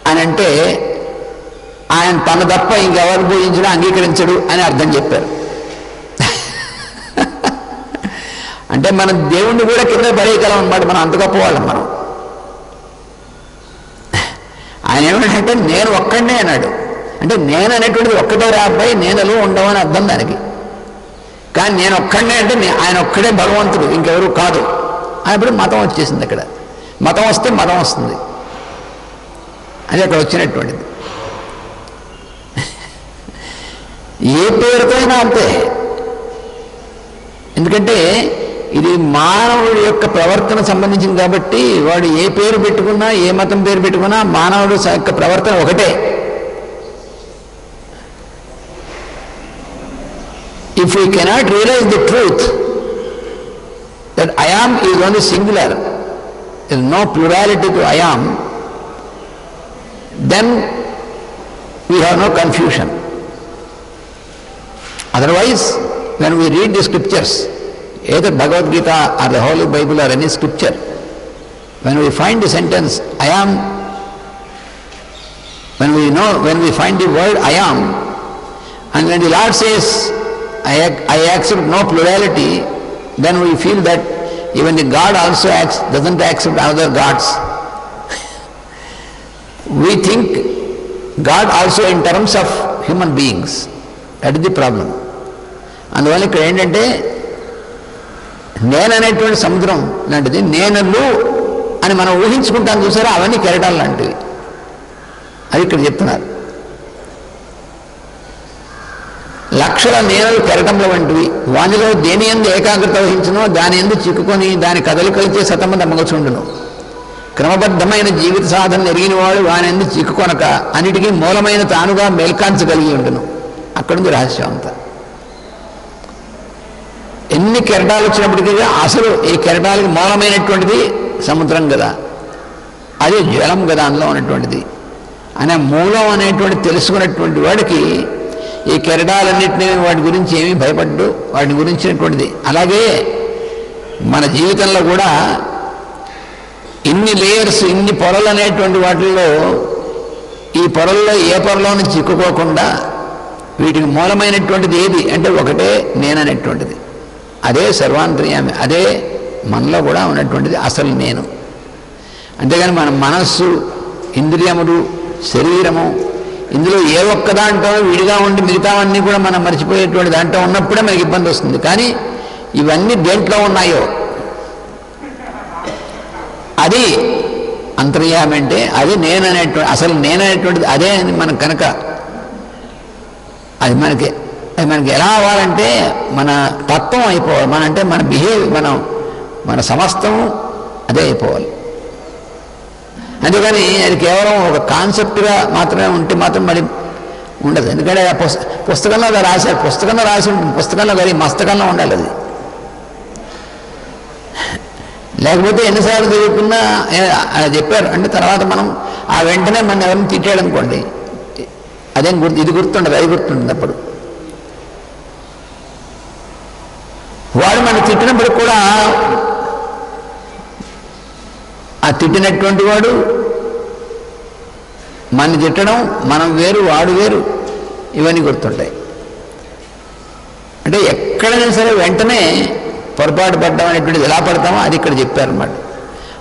అని అంటే ఆయన తన తప్ప ఇంకెవరు పూజించినా అంగీకరించడు అని అర్థం చెప్పారు. అంటే మనం దేవుణ్ణి కూడా కింద పడేయగలం అన్నమాట, మనం అంత గొప్పవాళ్ళం మనం. ఆయన ఏమంటే నేను ఒక్కడనే అన్నాడు. అంటే నేను అనేటువంటిది ఒక్కటే రా అబ్బాయి, నేనలు ఉండవు అని అర్థం దానికి. కానీ నేను ఒక్కడనే అంటే ఆయన ఒక్కడే భగవంతుడు, ఇంకెవరు కాదు అప్పుడు మతం వచ్చేసింది. అక్కడ మతం వస్తే మతం వస్తుంది, అది అక్కడ వచ్చినటువంటిది. ఏ పేరుతో అయినా అంతే. ఎందుకంటే ఇది మానవుడి యొక్క ప్రవర్తన సంబంధించింది కాబట్టి వాడు ఏ పేరు పెట్టుకున్నా ఏ మతం పేరు పెట్టుకున్నా మానవుడు యొక్క ప్రవర్తన ఒకటే. If we cannot realize the truth that I am is only singular, there is no plurality to I am, then we have no confusion. Otherwise, when we read the scriptures, either Bhagavad Gita or the Holy Bible or any scripture, when we find the sentence I am, when we find the word I am, and when the Lord says I accept no plurality, then we feel that even the God also doesn't accept other gods. We think God also in terms of human beings. That is the problem. అందువల్ల ఇక్కడ ఏంటంటే నేననేటువంటి సముద్రం లాంటిది, నేనలు అని మనం ఊహించుకుంటాం చూసారా, అవన్నీ కెరటాలు లాంటివి. అది ఇక్కడ చెప్తున్నారు. లక్షల నేలలు కెరటంల వంటివి, వానిలో దేని యందు ఏకాగ్రత వహించునో దాని యందు చిక్కుకొని దాని కదలికలచే సతమ దమ్మగచుండును. క్రమబద్ధమైన జీవిత సాధన ఎరిగిన వాడు వాని యందు చిక్కుకొనక అన్నిటికీ మూలమైన తానుగా మేల్కాంచగలిగి ఉండును. అక్కడుంది రహస్యం అంతా. ఎన్ని కెరటాలు వచ్చినప్పటికీ అసలు ఈ కెరటాలకు మూలమైనటువంటిది సముద్రం కదా, అదే జలం కదా అందులో ఉన్నటువంటిది అనే మూలం అనేటువంటి తెలుసుకున్నటువంటి వాడికి ఈ కెరటాలన్నింటినీ వాటి గురించి ఏమీ భయపడ్డు, వాటి గురించినటువంటిది. అలాగే మన జీవితంలో కూడా ఇన్ని లేయర్స్, ఇన్ని పొరలు అనేటువంటి వాటిల్లో ఈ పొరల్లో ఏ పొరలోనూ చిక్కుకోకుండా వీటికి మూలమైనటువంటిది ఏది అంటే ఒకటే నేననేటువంటిది. అదే సర్వాంతర్యామి, అదే మనలో కూడా ఉన్నటువంటిది అసలు నేను. అంతేగాని మన మనస్సు, ఇంద్రియములు, శరీరము ఇందులో ఏ ఒక్క దాంట్లో విడిగా ఉండి మిగతావన్నీ కూడా మనం మర్చిపోయేటువంటి దాంట్లో ఉన్నప్పుడే మనకి ఇబ్బంది వస్తుంది. కానీ ఇవన్నీ దేంట్లో ఉన్నాయో అది అంతర్యామి అంటే అది నేననేటువంటి అసలు నేననేటువంటిది అదే అని మనకు కనుక అది మనకి ఎలా అవ్వాలంటే మన తత్వం అయిపోవాలి, మన మన సమస్తము అదే అయిపోవాలి. అందుకని అది కేవలం ఒక కాన్సెప్ట్గా మాత్రమే ఉంటే మాత్రం మరి ఉండదు. ఎందుకంటే పుస్తకంలో రాశారు, పుస్తకంలో కానీ మస్తకంలో ఉండాలి అది. లేకపోతే ఎన్నిసార్లు చదువుకున్నా చెప్పారు అంటే తర్వాత మనం ఆ వెంటనే మన ఎవరిని తిట్టాడు అనుకోండి, అదేం ఇది గుర్తుండదు, అది గుర్తుంటుంది. అప్పుడు వాడు మనం తిట్టినప్పుడు కూడా ఆ తిట్టినటువంటి వాడు మన తిట్టడం, మనం వేరు వాడు వేరు, ఇవన్నీ గుర్తుంటాయి. అంటే ఎక్కడైనా సరే వెంటనే పొరపాటు పడ్డాం అనేటువంటిది ఎలా పడతామో అది ఇక్కడ చెప్పారన్నమాట.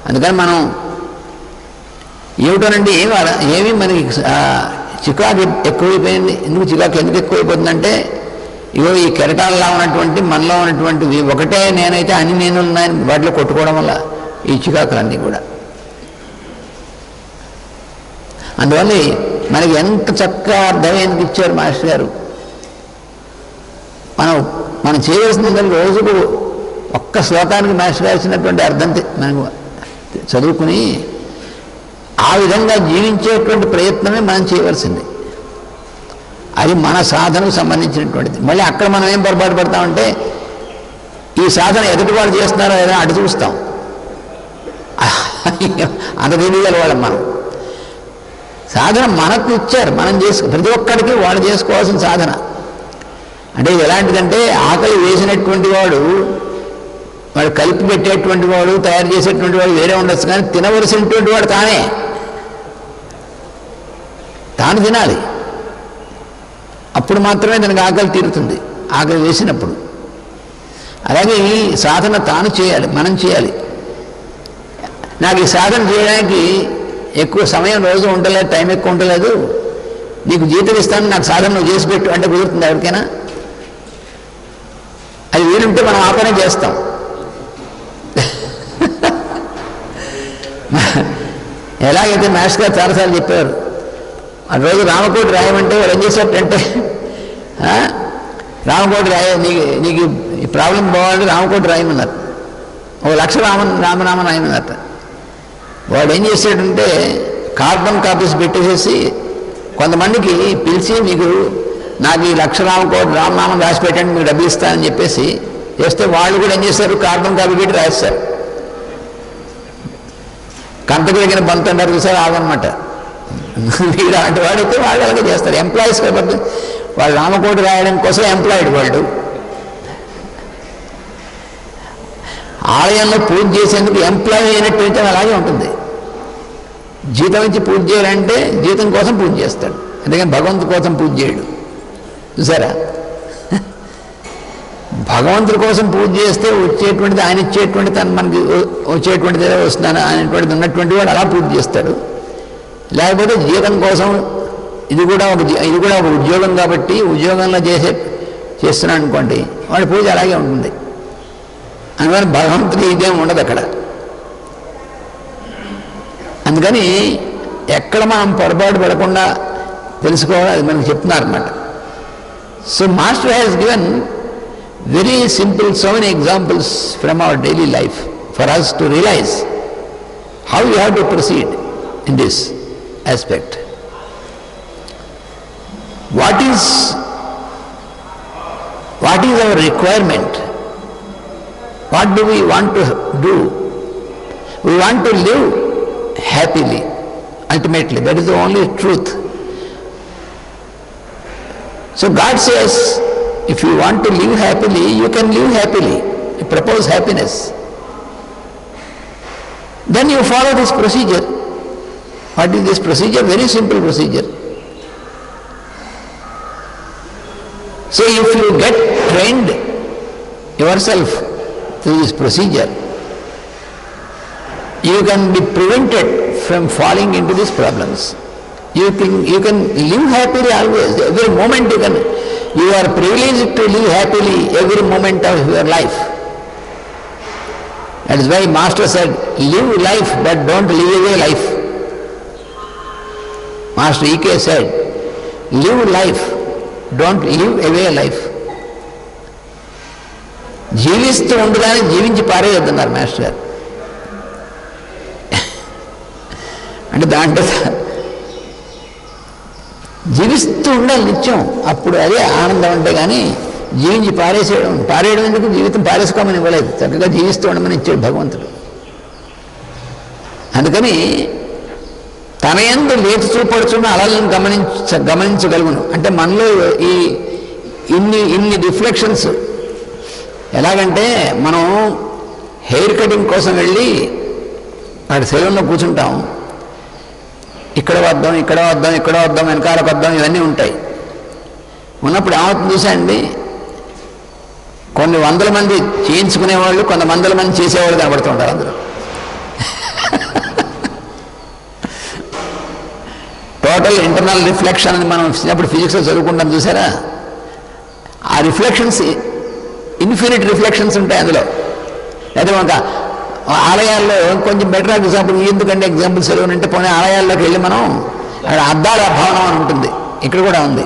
అందుకని మనం ఏమిటోనండి ఏమీ మనకి చికాకు ఎక్కువైపోయింది. చికాకు ఎందుకు ఎక్కువైపోతుందంటే ఇగో ఈ కెరటాల్లో ఉన్నటువంటి మనలో ఉన్నటువంటివి ఒకటే నేనైతే అన్ని నేను ఉన్నాయని వాటిలో కొట్టుకోవడం వల్ల ఈ చికాకులన్నీ కూడా. అందువల్ల మనకి ఎంత చక్కగా అర్థమైంది ఇచ్చారు మాస్టర్ గారు. మనం చేయవలసింది రోజుకు ఒక్క శ్లోకానికి మాస్టర్ గారు ఇచ్చినటువంటి అర్థం మనకు చదువుకుని ఆ విధంగా జీవించేటువంటి ప్రయత్నమే మనం చేయవలసింది. అది మన సాధనకు సంబంధించినటువంటిది. మళ్ళీ అక్కడ మనం ఏం పొరపాటు పడతామంటే ఈ సాధన ఎదుటి వాళ్ళు చేస్తున్నారో ఏదో అటు చూస్తాం, అంత తెలియగల వాళ్ళం. మనం సాధన మనకు ఇచ్చారు, మనం ప్రతి ఒక్కడికి వాళ్ళు చేసుకోవాల్సిన సాధన. అంటే ఇది ఎలాంటిదంటే ఆకలి వేసినటువంటి వాడు వాడు కలిపి పెట్టేటువంటి వాడు, తయారు చేసేటువంటి వాడు వేరే ఉండొచ్చు, కానీ తినవలసినటువంటి వాడు తాను తినాలి. అప్పుడు మాత్రమే దానికి ఆకలి తీరుతుంది, ఆకలి వేసినప్పుడు. అలాగే ఈ సాధన తాను చేయాలి, మనం చేయాలి. నాకు ఈ సాధన చేయడానికి ఎక్కువ సమయం రోజు ఉండలేదు, టైం ఎక్కువ ఉండలేదు, నీకు జీతం ఇస్తాను, నాకు సాధన నువ్వు చేసి పెట్టు అంటే కుదురుతుంది ఎవరికైనా? అది వీలుంటే మనం ఆ పనే చేస్తాం. ఎలాగైతే మాస్టర్ గారు చాలాసార్లు చెప్పారు, ఆ రోజు రామకోటి రాయమంటే వాడు ఏం చేసేటంటే, రామకోటి నీకు ఈ ప్రాబ్లం పోవాలంటే రామకోటి రాయమన్నారు, 1,00,000 రామనామం రాయమన్నట్ట. వాడు ఏం చేశాడంటే కార్బన్ కాపీస్ పెట్టేసేసి కొంతమందికి పిలిచి, మీకు నాకు ఈ 1,00,000 రామనామం రాసి పెట్టండి, మీకు డబ్బులు ఇస్తానని చెప్పేసి చేస్తే వాళ్ళు కూడా ఏం చేశారు, కార్బన్ కాపీ పెట్టి రాస్తారు. కంటకు దగ్గర బంత్ అంటారు చూసారు, ఆగనమాట. మీరు అంటే వాడైతే వాళ్ళు అలాగే చేస్తారు. ఎంప్లాయీస్ కాబట్టి వాళ్ళు రామకోటి రాయడం కోసం ఎంప్లాయిడ్ వాళ్ళు. ఆలయంలో పూజ చేసేందుకు ఎంప్లాయీ అయినట్టయితే అలాగే ఉంటుంది. జీతం ఇచ్చి పూజ చేయాలంటే జీతం కోసం పూజ చేస్తాడు, అందుకని భగవంతుడి కోసం పూజ చేయడు. చూసారా, భగవంతుడి కోసం పూజ చేస్తే వచ్చేటువంటిది ఆయన ఇచ్చేటువంటి, తను మనకి వచ్చేటువంటిది ఏదో వస్తున్నాను అనేటువంటిది ఉన్నటువంటి వాడు అలా పూజ చేస్తాడు. లేకపోతే జీతం కోసం, ఇది కూడా ఒక ఉద్యోగం కాబట్టి ఉద్యోగంలో చేస్తున్నాడు అనుకోండి, వాడి పూజ అలాగే ఉంటుంది. అందుకని భగవంతుడి ఇదేం ఉండదు అక్కడ. అందుకని ఎక్కడ మనం పొరపాటు పడకుండా తెలుసుకోవాలి, అది మనకు చెప్తున్నారన్నమాట. So master has given very simple, so many examples from our daily life for us to realize how we have to proceed in this aspect. What is our requirement? What do we want to do? We want to live happily, ultimately. That is the only truth. So God says, if you want to live happily, you can live happily. You propose happiness. Then you follow this procedure. What is this procedure? Very simple procedure. So if you get trained yourself through this procedure, you can be prevented from falling into these problems. You can live happily always. Every moment you are privileged to live happily every moment of your life. That is why Master said, live life but don't live away life. Master E.K. said, live life, don't live away life. జీవిస్తూ ఉండగానే జీవించి పారేయొద్దన్నారు master గారు. అంటే దాంట్లో జీవిస్తూ ఉండాలి నిత్యం, అప్పుడు అదే ఆనందం అంటే. కానీ జీవించి పారేయడం ఎందుకు? జీవితం పారేసుకోమని ఇవ్వలేదు, చక్కగా జీవిస్తూ ఉండమని ఇచ్చాడు భగవంతుడు. అందుకని తన యందు లేచి చూపడుచున్న అలలను గమనించగలుగును. అంటే మనలో ఈ ఇన్ని రిఫ్లెక్షన్స్ ఎలాగంటే, మనం హెయిర్ కటింగ్ కోసం వెళ్ళి అక్కడ సెలూన్లో కూర్చుంటాం, ఇక్కడ వద్దాం వెనకాలకు వద్దాం, ఇవన్నీ ఉంటాయి. ఉన్నప్పుడు ఏమవుతుంది చూసాండి, కొన్ని వందల మంది చేయించుకునేవాళ్ళు, కొన్ని వందల మంది చేసేవాళ్ళు కనబడుతుంటారు అందులో. టోటల్ ఇంటర్నల్ రిఫ్లెక్షన్ అని మనం చిన్నప్పుడు ఫిజిక్స్లో చదువుకుంటాం చూసారా, ఆ రిఫ్లెక్షన్స్ ఇన్ఫినిట్ రిఫ్లెక్షన్స్ ఉంటాయి అందులో. అయితే మనకు ఆలయాల్లో కొంచెం బెటర్ ఎగ్జాంపుల్, ఎందుకంటే ఎగ్జాంపుల్ సెలవు అంటే పోనీ ఆలయాల్లోకి వెళ్ళి మనం అక్కడ అద్దాల భవనం అని ఉంటుంది, ఇక్కడ కూడా ఉంది.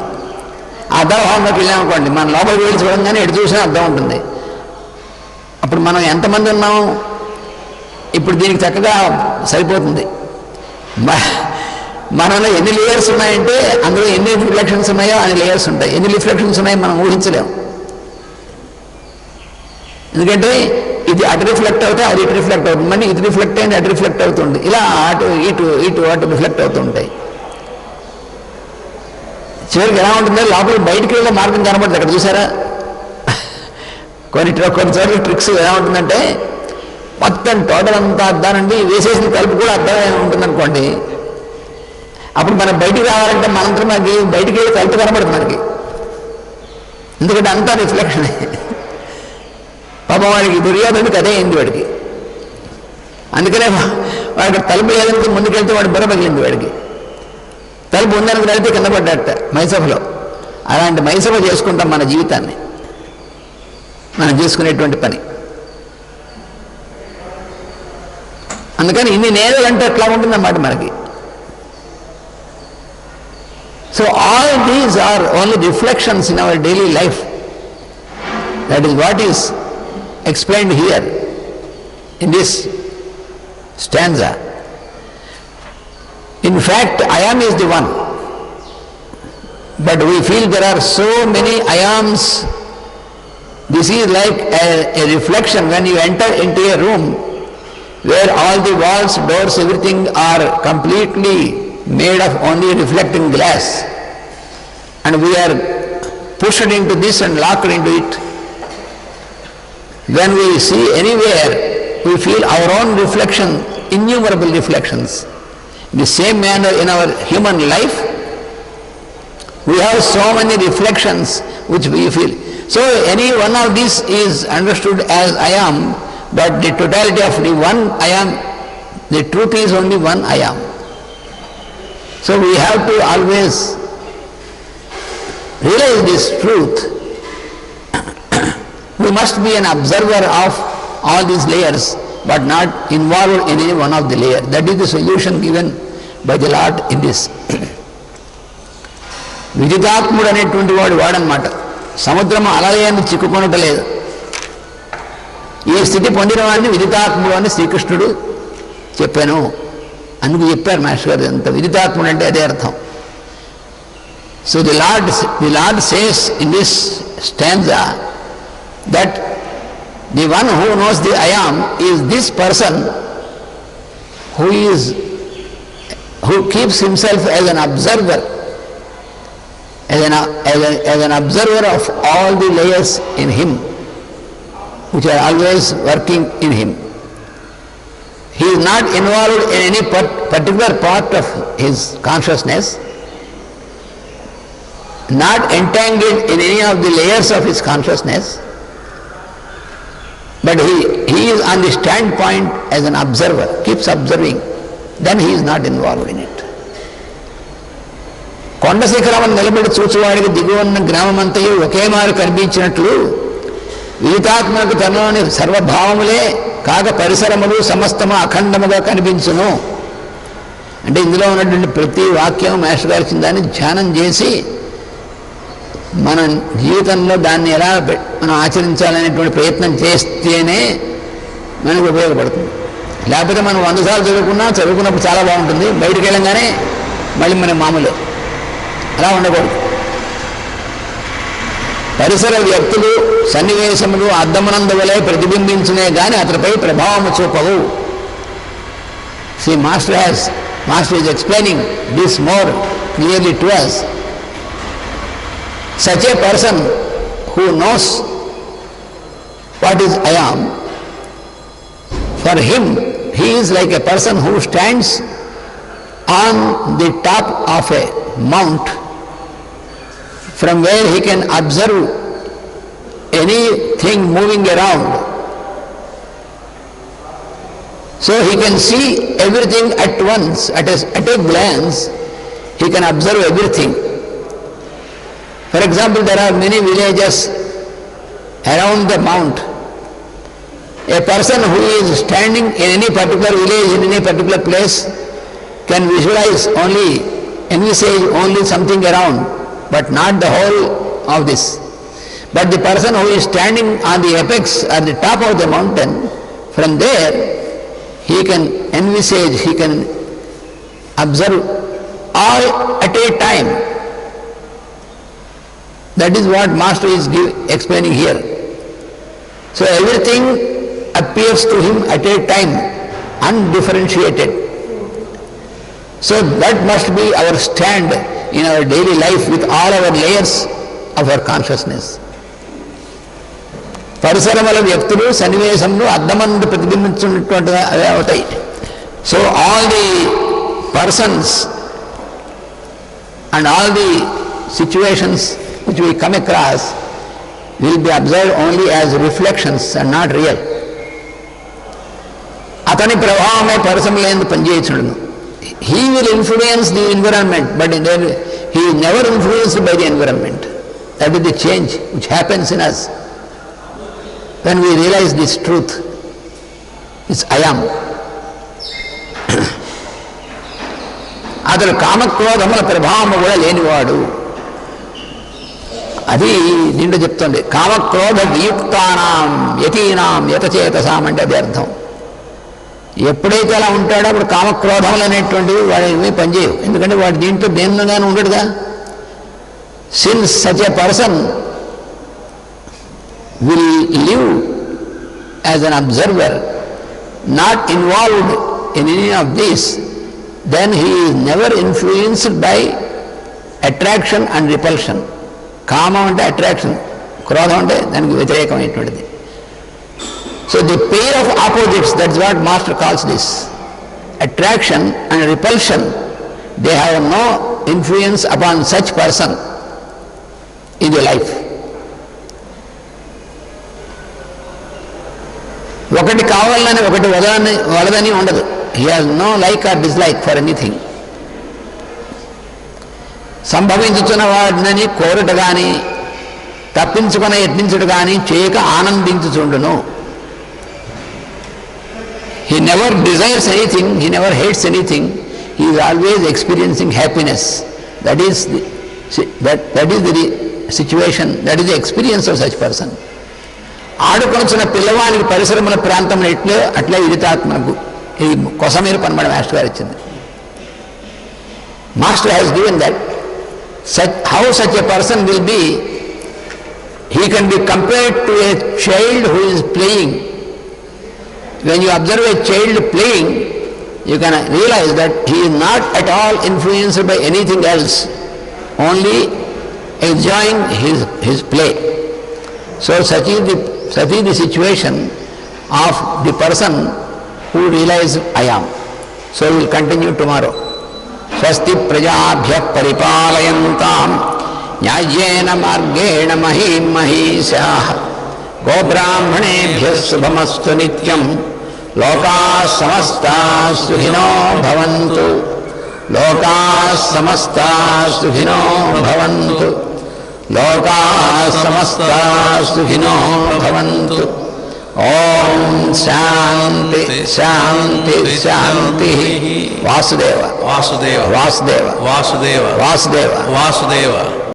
ఆ అద్దాల భవనంలోకి వెళ్ళామనుకోండి, మన లోపలికి వెళ్ళి చూడంగానే ఎటు చూసినా అద్దం ఉంటుంది. అప్పుడు మనం ఎంతమంది ఉన్నాం, ఇప్పుడు దీనికి చక్కగా సరిపోతుంది. మనలో ఎన్ని లేయర్స్ ఉన్నాయంటే అందులో ఎన్ని రిఫ్లెక్షన్స్ ఉన్నాయో అన్ని లేయర్స్ ఉంటాయి. ఎన్ని రిఫ్లెక్షన్స్ ఉన్నాయో మనం ఊహించలేము. ఎందుకంటే ఇది అటు రిఫ్లెక్ట్ అవుతాయి, అది ఇటు రిఫ్లెక్ట్ అవుతుంది, మళ్ళీ ఇది రిఫ్లెక్ట్ అయింది అటు రిఫ్లెక్ట్ అవుతుంది, ఇలా అటు రిఫ్లెక్ట్ అవుతూ ఉంటాయి. చివరికి ఎలా ఉంటుందో లోపల బయటికి వెళ్ళే మార్గం కనబడుతుంది. అక్కడ చూసారా, కొన్ని చోట్ల ట్రిక్స్ ఎలా ఉంటుందంటే మొత్తం టోటల్ అంతా అద్దానండి, వేసేసిన తలుపు కూడా అద్దమే ఉంటుందనుకోండి. అప్పుడు మనం బయటికి రావాలంటే మనంతా మనకి బయటికి వెళ్ళి తలుపు కనబడుతుంది మనకి, ఎందుకంటే అంతా రిఫ్లెక్షనే. పాపం వాడికి దుర్యోధనుడికి అదే అయింది వాడికి. అందుకనే వాడికి తలుపు లేదంటే ముందుకెళ్తే వాడు బుర్ర పగిలింది వాడికి. తలుపు ఉందనుకు నడితే కింద పడ్డట మైసభలో. అలాంటి మైసభ చేసుకుంటాం మన జీవితాన్ని, మనం చేసుకునేటువంటి పని. అందుకని ఇన్ని నేలలు అంటే ఎట్లా ఉంటుందన్నమాట మనకి. So all these are only reflections in our daily life. That is what is explained here in this stanza. In fact, I am is the one, but we feel there are so many I ams. This is like a reflection when you enter into a room where all the walls, doors, everything are completely made of only reflecting glass, and we are pushed into this and locked into it. When we see anywhere, we feel our own reflection, innumerable reflections. In the same manner in our human life, we have so many reflections which we feel. So any one of these is understood as I am, but the totality of the one I am, the truth is only one I am. So we have to always realize this truth. We must be an observer of all these layers, but not involved in any one of the layers. That is the solution given by the Lord in this. విదితాత్ముడు అనేటువంటి వాడనమాట. సముద్రము అలయాన్ని చిక్కుకొనటలేదు. ఈ స్థితి పొందిన వాడిని విదితాత్ముడు అని శ్రీకృష్ణుడు చెప్పాను. అందుకు చెప్పారు మాస్టర్ గారు. అంత విదితాత్ముడు అంటే అదే అర్థం. So the lord says in this stanza that the one who knows the I am is this person who keeps himself as an observer, as an observer of all the layers in him, which are always working in him. He is not involved in any particular part of his consciousness, not entangled in any of the layers of his consciousness, but he is on the standpoint as an observer, keeps observing, then he is not involved in it. కొండ శిఖరమును నిలబడి చూచువాడికి దిగువన్న గ్రామమంతయు ఒకే మారు కనిపించినట్లు విదితాత్మకు తనలోని సర్వభావములే కాక పరిసరములు సమస్తము అఖండముగా కనిపించును. అంటే ఇందులో ఉన్నటువంటి ప్రతి వాక్యం మాస్టర్ గారి దాన్ని ధ్యానం చేసి మన జీవితంలో దాన్ని ఎలా మనం ఆచరించాలనేటువంటి ప్రయత్నం చేస్తేనే మనకు ఉపయోగపడుతుంది. లేకపోతే మనం 100 సార్లు చదువుకున్నప్పుడు చాలా బాగుంటుంది, బయటికి వెళ్ళంగానే మళ్ళీ మన మామూలు. అలా ఉండకూడదు. పరిసర వ్యక్తులు సన్నివేశములు అద్దమునందు వలె ప్రతిబింబించునే కానీ అతనిపై ప్రభావము చూపవు. Master is explaining this more clearly to us. Such a person who knows what is I am, for him he is like a person who stands on the top of a mount from where he can observe anything moving around. So he can see everything at once, at a glance he can observe everything. For example, there are many villages around the mount. A person who is standing in any particular village, in any particular place, can envisage only something around, but not the whole of this. But the person who is standing on the apex or the top of the mountain, from there he can envisage, he can observe all at a time. That is what Master is explaining here. So everything appears to him at a time, undifferentiated. So that must be our stand in our daily life with all our layers of our consciousness. పరిసరముల వ్యక్తులు సన్నివేశంలో అద్దమందు ప్రతిబింబించున్నటువంటి అవే అవుతాయి. So all the persons and all the situations which we come across will be observe only as reflections and not real. అతని ప్రభావమే పరిసరములందు పనిచేయుచుండును. He will influence the environment, but he is never influenced by the environment. That is the change which happens in us when we realize this truth. It's I am. అతడు కామక్రోధముల ప్రభావము కూడా లేనివాడు. అది నిండు చెప్తుంది. కామక్రోధ వియుక్తానాం యతీనాం యతచేతసాం అంటే అది అర్థం. ఎప్పుడైతే అలా ఉంటాడో అప్పుడు కామక్రోధములు అనేటువంటివి వాడు ఏమీ పనిచేయవు. ఎందుకంటే వాడు దీంట్లో దేనిలోగానే ఉండడుగా. Since such a person will live as an observer, not involved in any of these, then he is never influenced by attraction and repulsion. కామం అంటే అట్రాక్షన్, క్రోధం అంటే దానికి వ్యతిరేకమైనటువంటిది. So the pair of opposites, that's what master calls this. Attraction and repulsion, they have no influence upon such person in the life. ఒకటి కావాలని ఒకటి వలదని ఉండదు. He has no like or dislike for anything. సంభవించుతున్న వాడిని కోరుట కానీ తప్పించుకుని యత్నించుట కానీ చేయక ఆనందించుచుండును. He never desires anything, he never hates anything, he is always experiencing happiness. That is the situation, that is the experience of such person. ఆడుకొనిచిన పిల్లవానికి పరిసరముల ప్రాంతంలో ఎట్లే అట్లే విదితాత్మకు ఇది కొసమీరు పనమడ master గారు ఇచ్చింది. Master has given that how such a person will be. He can be compared to a child who is playing. When you observe a child playing, you can realize that he is not at all influenced by anything else, only enjoying his play. So such is the situation of the person who realizes I am. So we will continue tomorrow. స్వస్తి ప్రజాభ్యః పరిపాలయంతాం న్యాయేన మార్గేణ మహీం మహీశాః గోబ్రాహ్మణేభ్యః శుభమస్తు నిత్యం. లోకాః సమస్తాః సుఖినో భవంతు. లోకాః సమస్తాః సుఖినో భవంతు. లోకాః సమస్తాః సుఖినో భవంతు. ఓం శాంతి శాంతి శాంతి. వాసుదేవ వాసుదేవ వాసుదేవ వాసుదేవ వాసుదేవ వాసుదేవ.